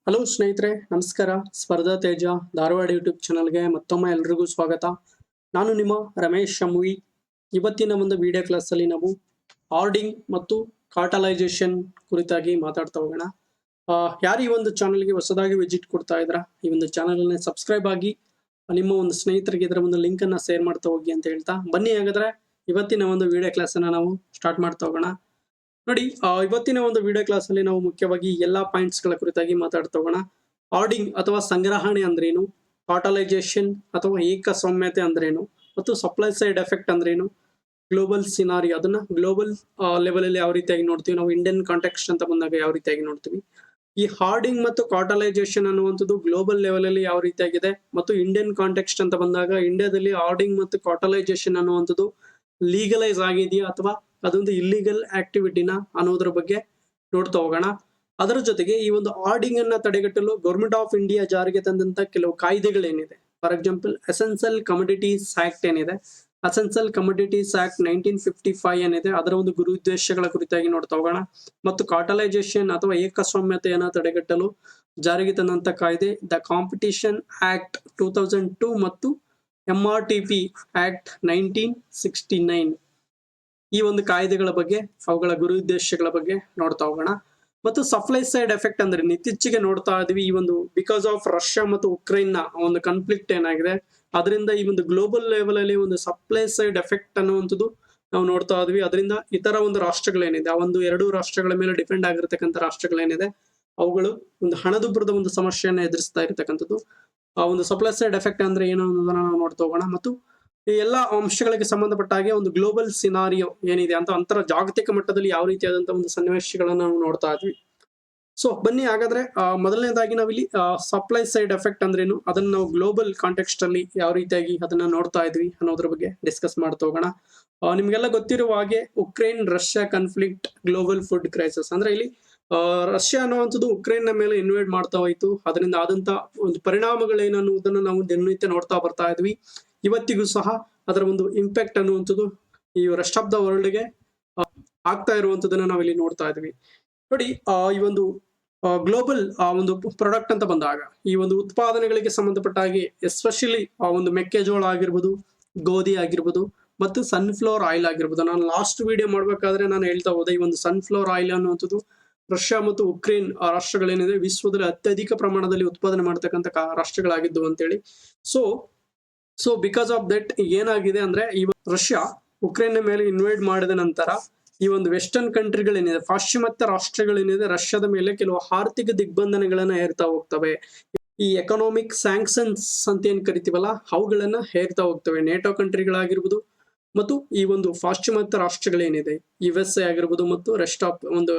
Hello ಸ್ನೇಹಿತರೆ, ನಮಸ್ಕಾರ. ಸ್ಪರ್ಧಾ ತೇಜ ಧಾರವಾಡ ಯೂಟ್ಯೂಬ್ ಚಾನಲ್ಗೆ ಮತ್ತೊಮ್ಮೆ ಎಲ್ರಿಗೂ ಸ್ವಾಗತ. ನಾನು ನಿಮ್ಮ ರಮೇಶ್ ಶಮುವಿ. ಇವತ್ತಿನ ಒಂದು ವಿಡಿಯೋ ಕ್ಲಾಸಲ್ಲಿ ನಾವು ಆರ್ಡಿಂಗ್ ಮತ್ತು ಕಾರ್ಟಲೈಸೇಷನ್ ಕುರಿತಾಗಿ ಮಾತಾಡ್ತಾ ಹೋಗೋಣ. ಯಾರು ಈ ಒಂದು ಚಾನಲ್ಗೆ ಹೊಸದಾಗಿ ವಿಸಿಟ್ ಕೊಡ್ತಾ ಇದ್ರ ಈ ಒಂದು ಚಾನಲ್ನ ಸಬ್ಸ್ಕ್ರೈಬ್ ಆಗಿ ನಿಮ್ಮ ಒಂದು ಸ್ನೇಹಿತರಿಗೆ ಇದರ ಒಂದು ಲಿಂಕ್ ಅನ್ನ ಶೇರ್ ಮಾಡ್ತಾ ಹೋಗಿ ಅಂತ ಹೇಳ್ತಾ ಬನ್ನಿ. ಹಾಗಾದ್ರೆ ಇವತ್ತಿನ ಒಂದು ವಿಡಿಯೋ ಕ್ಲಾಸ್ ಅನ್ನ ನಾವು ಸ್ಟಾರ್ಟ್ ಮಾಡ್ತಾ ಹೋಗೋಣ. ನೋಡಿ, ಇವತ್ತಿನ ಒಂದು ವಿಡಿಯೋ ಕ್ಲಾಸ್ ಅಲ್ಲಿ ನಾವು ಮುಖ್ಯವಾಗಿ ಎಲ್ಲಾ ಪಾಯಿಂಟ್ಸ್ ಗಳ ಕುರಿತಾಗಿ ಮಾತಾಡ್ತಾ ಹೋಗೋಣ. ಆರ್ಡಿಂಗ್ ಅಥವಾ ಸಂಗ್ರಹಣೆ ಅಂದ್ರೇನು, ಕಾರ್ಟಲೈಸೇಷನ್ ಅಥವಾ ಏಕಸ್ವಾಮ್ಯತೆ ಅಂದ್ರೇನು, ಮತ್ತು ಸಪ್ಲೈ ಸೈಡ್ ಎಫೆಕ್ಟ್ ಅಂದ್ರೇನು, ಗ್ಲೋಬಲ್ ಸಿನಾರಿ ಅದನ್ನ ಗ್ಲೋಬಲ್ ಲೆವೆಲ್ ಅಲ್ಲಿ ಯಾವ ರೀತಿಯಾಗಿ ನೋಡ್ತೀವಿ, ನಾವು ಇಂಡಿಯನ್ ಕಾಂಟೆಕ್ಸ್ಟ್ ಅಂತ ಬಂದಾಗ ಯಾವ ರೀತಿಯಾಗಿ ನೋಡ್ತೀವಿ. ಈ ಹಾರ್ಡಿಂಗ್ ಮತ್ತು ಕಾರ್ಟಲೈಸೇಷನ್ ಅನ್ನುವಂಥದ್ದು ಗ್ಲೋಬಲ್ ಲೆವೆಲ್ ಅಲ್ಲಿ ಯಾವ ರೀತಿಯಾಗಿದೆ, ಮತ್ತು ಇಂಡಿಯನ್ ಕಾಂಟೆಕ್ಸ್ಟ್ ಅಂತ ಬಂದಾಗ ಇಂಡಿಯಾದಲ್ಲಿ ಹಾರ್ಡಿಂಗ್ ಮತ್ತು ಕಾರ್ಟಲೈಸೇಷನ್ ಅನ್ನುವಂಥದ್ದು ಲೀಗಲೈಸ್ ಆಗಿದೆಯಾ ಅಥವಾ ಅದೊಂದು ಇಲ್ಲಿಗಲ್ ಆಕ್ಟಿವಿಟಿನ ಅನ್ನೋದ್ರ ಬಗ್ಗೆ ನೋಡ್ತಾ ಹೋಗೋಣ. ಅದರ ಜೊತೆಗೆ ಈ ಒಂದು ಆರ್ಡಿಂಗ್ ಅನ್ನ ತಡೆಗಟ್ಟಲು ಗೌರ್ಮೆಂಟ್ ಆಫ್ ಇಂಡಿಯಾ ಜಾರಿಗೆ ತಂದಂತ ಕೆಲವು ಕಾಯ್ದೆಗಳೇನಿದೆ, for example essential commodities act ಏನಿದೆ, ಎಸೆನ್ಷಿಯಲ್ ಕಮೋಡಿಟೀಸ್ ಆಕ್ಟ್ 1955 ಏನಿದೆ, ಅದರ ಒಂದು ಗುರು ಉದ್ದೇಶಗಳ ಕುರಿತಾಗಿ ನೋಡ್ತಾ ಹೋಗೋಣ. ಮತ್ತು ಕಾರ್ಟಲೈಸೇಷನ್ ಅಥವಾ ಏಕಸ್ವಾಮ್ಯತೆಯನ್ನ ತಡೆಗಟ್ಟಲು ಜಾರಿಗೆ ತಂದಂತ ಕಾಯ್ದೆ ದ ಕಾಂಪಿಟಿಷನ್ ಆಕ್ಟ್ 2002 ಮತ್ತು MRTP ಆಕ್ಟ್ 1969. ಈ ಒಂದು ಕಾಯ್ದೆಗಳ ಬಗ್ಗೆ, ಅವುಗಳ ಗುರು ಉದ್ದೇಶಗಳ ಬಗ್ಗೆ ನೋಡ್ತಾ ಹೋಗೋಣ. ಮತ್ತು ಸಪ್ಲೈ ಸೈಡ್ ಎಫೆಕ್ಟ್ ಅಂದ್ರೆ ಇತ್ತೀಚೆಗೆ ನೋಡ್ತಾ ಇದ್ವಿ, ಈ ಒಂದು ಬಿಕಾಸ್ ಆಫ್ ರಷ್ಯಾ ಮತ್ತು ಉಕ್ರೇನ್ ನ ಒಂದು ಕಾನ್ಫ್ಲಿಕ್ಟ್ ಏನಾಗಿದೆ, ಅದರಿಂದ ಈ ಒಂದು ಗ್ಲೋಬಲ್ ಲೆವೆಲ್ ಅಲ್ಲಿ ಒಂದು ಸಪ್ಲೈ ಸೈಡ್ ಎಫೆಕ್ಟ್ ಅನ್ನುವಂಥದ್ದು ನಾವು ನೋಡ್ತಾ ಇದ್ವಿ. ಅದರಿಂದ ಇತರ ಒಂದು ರಾಷ್ಟ್ರಗಳೇನಿದೆ, ಆ ಒಂದು ಎರಡು ರಾಷ್ಟ್ರಗಳ ಮೇಲೆ ಡಿಪೆಂಡ್ ಆಗಿರ್ತಕ್ಕಂಥ ರಾಷ್ಟ್ರಗಳೇನಿದೆ, ಅವುಗಳು ಒಂದು ಹಣದುಬ್ಬರದ ಒಂದು ಸಮಸ್ಯೆಯನ್ನ ಎದುರಿಸ್ತಾ ಇರತಕ್ಕಂಥದ್ದು. ಆ ಒಂದು ಸಪ್ಲೈ ಸೈಡ್ ಎಫೆಕ್ಟ್ ಅಂದ್ರೆ ಏನು ಅನ್ನೋದನ್ನ ನಾವು ನೋಡ್ತಾ ಹೋಗೋಣ. ಮತ್ತು ಈ ಎಲ್ಲಾ ಅಂಶಗಳಿಗೆ ಸಂಬಂಧಪಟ್ಟ ಹಾಗೆ ಒಂದು ಗ್ಲೋಬಲ್ ಸಿನಾರಿಯೋ ಏನಿದೆ ಅಂತ ಅಂತರ ಜಾಗತಿಕ ಮಟ್ಟದಲ್ಲಿ ಯಾವ ರೀತಿಯಾದಂತಹ ಒಂದು ಸನ್ನಿವೇಶಗಳನ್ನ ನಾವು ನೋಡ್ತಾ ಇದ್ವಿ. ಸೊ ಬನ್ನಿ, ಹಾಗಾದ್ರೆ ಮೊದಲನೇದಾಗಿ ನಾವಿಲ್ಲಿ ಸಪ್ಲೈ ಸೈಡ್ ಎಫೆಕ್ಟ್ ಅಂದ್ರೇನು, ಅದನ್ನ ನಾವು ಗ್ಲೋಬಲ್ ಕಾಂಟೆಕ್ಸ್ಟ್ ಅಲ್ಲಿ ಯಾವ ರೀತಿಯಾಗಿ ಅದನ್ನ ನೋಡ್ತಾ ಇದ್ವಿ ಅನ್ನೋದ್ರ ಬಗ್ಗೆ ಡಿಸ್ಕಸ್ ಮಾಡ್ತಾ ಹೋಗೋಣ. ನಿಮ್ಗೆಲ್ಲ ಗೊತ್ತಿರುವ ಹಾಗೆ Ukraine Russia conflict global food crisis ಅಂದ್ರೆ ಇಲ್ಲಿ ರಷ್ಯಾ ಅನ್ನುವಂಥದ್ದು ಉಕ್ರೇನ್ ನ ಮೇಲೆ ಇನ್ವೇಡ್ ಮಾಡ್ತಾ ಹೋಯ್ತು. ಅದರಿಂದ ಆದಂತ ಒಂದು ಪರಿಣಾಮಗಳೇನನ್ನುವುದನ್ನು ನಾವು ದಿನನಿತ್ಯ ನೋಡ್ತಾ ಬರ್ತಾ ಇದ್ವಿ. ಇವತ್ತಿಗೂ ಸಹ ಅದರ ಒಂದು ಇಂಪ್ಯಾಕ್ಟ್ ಅನ್ನುವಂಥದ್ದು ಈ ರೆಸ್ಟ್ ಆಫ್ ದ ವರ್ಲ್ಡ್ ಗೆ ಆಗ್ತಾ ಇರುವಂತದನ್ನ ನಾವಿಲ್ಲಿ ನೋಡ್ತಾ ಇದ್ವಿ. ನೋಡಿ, ಈ ಒಂದು ಗ್ಲೋಬಲ್ ಒಂದು ಪ್ರಾಡಕ್ಟ್ ಅಂತ ಬಂದಾಗ ಈ ಒಂದು ಉತ್ಪಾದನೆಗಳಿಗೆ ಸಂಬಂಧಪಟ್ಟ ಹಾಗೆ ಎಸ್ಪೆಷಲಿ ಆ ಒಂದು ಮೆಕ್ಕೆಜೋಳ ಆಗಿರ್ಬೋದು, ಗೋಧಿ ಆಗಿರ್ಬೋದು, ಮತ್ತು ಸನ್ಫ್ಲವರ್ ಆಯಿಲ್ ಆಗಿರ್ಬೋದು. ನಾನು ಲಾಸ್ಟ್ ವಿಡಿಯೋ ಮಾಡ್ಬೇಕಾದ್ರೆ ನಾನು ಹೇಳ್ತಾ ಹೋದೆ, ಈ ಒಂದು ಸನ್ಫ್ಲವರ್ ಆಯಿಲ್ ಅನ್ನುವಂಥದ್ದು ರಷ್ಯಾ ಮತ್ತು ಉಕ್ರೇನ್ ರಾಷ್ಟ್ರಗಳೇನಿದೆ ವಿಶ್ವದಲ್ಲಿ ಅತ್ಯಧಿಕ ಪ್ರಮಾಣದಲ್ಲಿ ಉತ್ಪಾದನೆ ಮಾಡ್ತಕ್ಕಂಥ ರಾಷ್ಟ್ರಗಳಾಗಿದ್ದು ಅಂತೇಳಿ. ಸೊ ಬಿಕಾಸ್ ಆಫ್ ದಟ್ ಏನಾಗಿದೆ ಅಂದ್ರೆ ಈ ರಷ್ಯಾ ಉಕ್ರೇನ್ ಮೇಲೆ ಇನ್ವೈಡ್ ಮಾಡಿದ ನಂತರ ಈ ಒಂದು ವೆಸ್ಟರ್ನ್ ಕಂಟ್ರಿಗಳೇನಿದೆ, ಪಾಶ್ಚಿಮಾತ್ಯ ರಾಷ್ಟ್ರಗಳೇನಿದೆ, ರಷ್ಯಾದ ಮೇಲೆ ಕೆಲವು ಆರ್ಥಿಕ ದಿಗ್ಬಂಧನಗಳನ್ನ ಹೇರ್ತಾ ಹೋಗ್ತವೆ. ಈ ಎಕನಾಮಿಕ್ ಸ್ಯಾಂಕ್ಷನ್ಸ್ ಅಂತ ಏನ್ ಕರಿತೀವಲ್ಲ, ಅವುಗಳನ್ನ ಹೇರ್ತಾ ಹೋಗ್ತವೆ. ನೇಟೋ ಕಂಟ್ರಿಗಳಾಗಿರ್ಬೋದು ಮತ್ತು ಈ ಒಂದು ಪಾಶ್ಚಿಮಾತ್ಯ ರಾಷ್ಟ್ರಗಳೇನಿದೆ, USA ಆಗಿರ್ಬೋದು ಮತ್ತು ರೆಸ್ಟ್ ಆಫ್ ಒಂದು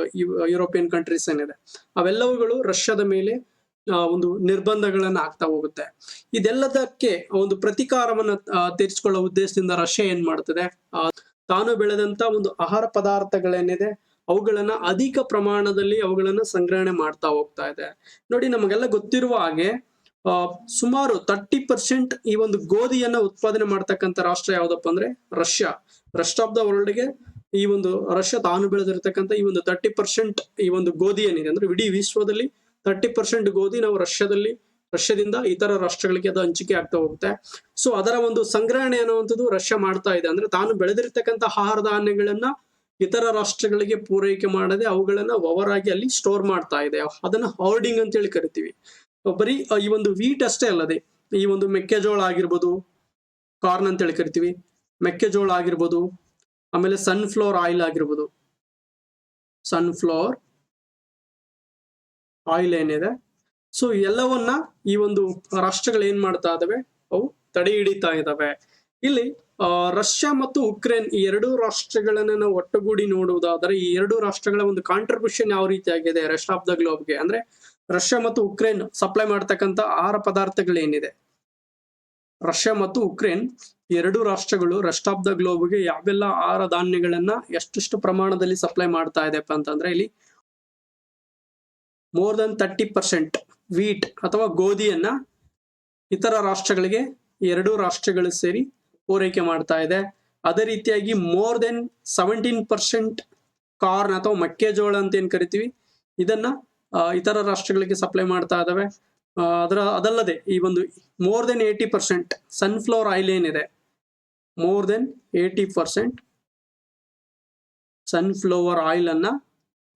ಯುರೋಪಿಯನ್ ಕಂಟ್ರೀಸ್ ಏನಿದೆ, ಅವೆಲ್ಲವುಗಳು ರಷ್ಯಾದ ಮೇಲೆ ಒಂದು ನಿರ್ಬಂಧಗಳನ್ನ ಆಗ್ತಾ ಹೋಗುತ್ತೆ. ಇದೆಲ್ಲದಕ್ಕೆ ಒಂದು ಪ್ರತಿಕಾರವನ್ನ ತೀರಿಸಿಕೊಳ್ಳುವ ಉದ್ದೇಶದಿಂದ ರಷ್ಯಾ ಏನ್ ಮಾಡ್ತದೆ, ತಾನು ಬೆಳೆದಂತ ಒಂದು ಆಹಾರ ಪದಾರ್ಥಗಳೇನಿದೆ ಅವುಗಳನ್ನ ಅಧಿಕ ಪ್ರಮಾಣದಲ್ಲಿ ಅವುಗಳನ್ನ ಸಂಗ್ರಹಣೆ ಮಾಡ್ತಾ ಹೋಗ್ತಾ ಇದೆ. ನೋಡಿ, ನಮಗೆಲ್ಲ ಗೊತ್ತಿರುವ ಹಾಗೆ ಸುಮಾರು 30% ಈ ಒಂದು ಗೋಧಿಯನ್ನ ಉತ್ಪಾದನೆ ಮಾಡ್ತಕ್ಕಂಥ ರಾಷ್ಟ್ರ ಯಾವ್ದಪ್ಪ ಅಂದ್ರೆ Russia. Rest of the world ಗೆ ಈ ಒಂದು ರಷ್ಯಾ ತಾನು ಬೆಳೆದಿರ್ತಕ್ಕಂಥ ಈ ಒಂದು 30% ಈ ಒಂದು ಗೋಧಿ ಏನಿದೆ ಅಂದ್ರೆ ಇಡೀ ವಿಶ್ವದಲ್ಲಿ 30% ಗೋಧಿ ನಾವು ರಷ್ಯಾದಿಂದ ಇತರ ರಾಷ್ಟ್ರಗಳಿಗೆ ಅದು ಹಂಚಿಕೆ ಆಗ್ತಾ ಹೋಗುತ್ತೆ. ಸೊ ಅದರ ಒಂದು ಸಂಗ್ರಹಣೆ ಅನ್ನುವಂಥದ್ದು ರಷ್ಯಾ ಮಾಡ್ತಾ ಇದೆ. ಅಂದ್ರೆ ತಾನು ಬೆಳೆದಿರ್ತಕ್ಕಂಥ ಆಹಾರ ಧಾನ್ಯಗಳನ್ನ ಇತರ ರಾಷ್ಟ್ರಗಳಿಗೆ ಪೂರೈಕೆ ಮಾಡದೆ ಅವುಗಳನ್ನ ಓವರ್ ಆಗಿ ಅಲ್ಲಿ ಸ್ಟೋರ್ ಮಾಡ್ತಾ ಇದೆ. ಅದನ್ನ ಹೋರ್ಡಿಂಗ್ ಅಂತ ಹೇಳಿ ಕರಿತೀವಿ. ಬರೀ ಈ ಒಂದು ವೀಟ್ ಅಷ್ಟೇ ಅಲ್ಲದೆ ಈ ಒಂದು ಮೆಕ್ಕೆಜೋಳ ಆಗಿರ್ಬೋದು, ಕಾರ್ನ್ ಅಂತ ಹೇಳಿ ಕರಿತೀವಿ, ಮೆಕ್ಕೆಜೋಳ ಆಗಿರ್ಬೋದು, ಆಮೇಲೆ ಸನ್ಫ್ಲವರ್ ಆಯಿಲ್ ಆಗಿರ್ಬೋದು, ಸನ್ಫ್ಲವರ್ ಆಯಿಲ್ ಏನಿದೆ, ಸೊ ಎಲ್ಲವನ್ನ ಈ ಒಂದು ರಾಷ್ಟ್ರಗಳು ಏನ್ ಮಾಡ್ತಾ ಇದಾವೆ, ಅವು ತಡೆ ಹಿಡಿತಾ ಇದಾವೆ. ಇಲ್ಲಿ ರಷ್ಯಾ ಮತ್ತು ಉಕ್ರೇನ್ ಈ ಎರಡೂ ರಾಷ್ಟ್ರಗಳನ್ನ ನಾವು ಒಟ್ಟುಗೂಡಿ ನೋಡುವುದಾದರೆ ಈ ಎರಡು ರಾಷ್ಟ್ರಗಳ ಒಂದು ಕಾಂಟ್ರಿಬ್ಯೂಷನ್ ಯಾವ ರೀತಿ ಆಗಿದೆ ರೆಸ್ಟ್ ಆಫ್ ದ ಗ್ಲೋಬ್ಗೆ, ಅಂದ್ರೆ ರಷ್ಯಾ ಮತ್ತು ಉಕ್ರೇನ್ ಸಪ್ಲೈ ಮಾಡ್ತಕ್ಕಂಥ ಆಹಾರ ಪದಾರ್ಥಗಳೇನಿದೆ, ರಷ್ಯಾ ಮತ್ತು ಉಕ್ರೇನ್ ಎರಡು ರಾಷ್ಟ್ರಗಳು ರೆಸ್ಟ್ ಆಫ್ ದ ಗ್ಲೋಬ್ಗೆ ಯಾವೆಲ್ಲ ಆಹಾರ ಧಾನ್ಯಗಳನ್ನ ಎಷ್ಟೆಷ್ಟು ಪ್ರಮಾಣದಲ್ಲಿ ಸಪ್ಲೈ ಮಾಡ್ತಾ ಇದೆಪ್ಪ ಅಂತಂದ್ರೆ ಇಲ್ಲಿ ಮೋರ್ ದನ್ 30% ವೀಟ್ ಅಥವಾ ಗೋಧಿಯನ್ನ ಇತರ ರಾಷ್ಟ್ರಗಳಿಗೆ ಎರಡು ರಾಷ್ಟ್ರಗಳು ಸೇರಿ ಪೂರೈಕೆ ಮಾಡ್ತಾ ಇದೆ. ಅದೇ ರೀತಿಯಾಗಿ ಮೋರ್ ದೆನ್ 17% ಕಾರ್ನ್ ಅಥವಾ ಮೆಕ್ಕೆಜೋಳ ಅಂತ ಏನ್ ಕರಿತೀವಿ, ಇದನ್ನ ಇತರ ರಾಷ್ಟ್ರಗಳಿಗೆ ಸಪ್ಲೈ ಮಾಡ್ತಾ ಇದ್ದಾವೆ. ಅದಲ್ಲದೆ ಈ ಒಂದು ಮೋರ್ ದೆನ್ 80% ಸನ್ಫ್ಲವರ್ ಆಯಿಲ್ ಏನಿದೆ, ಮೋರ್ ದೆನ್ 80% ಸನ್ಫ್ಲವರ್ ಆಯಿಲ್ ಅನ್ನ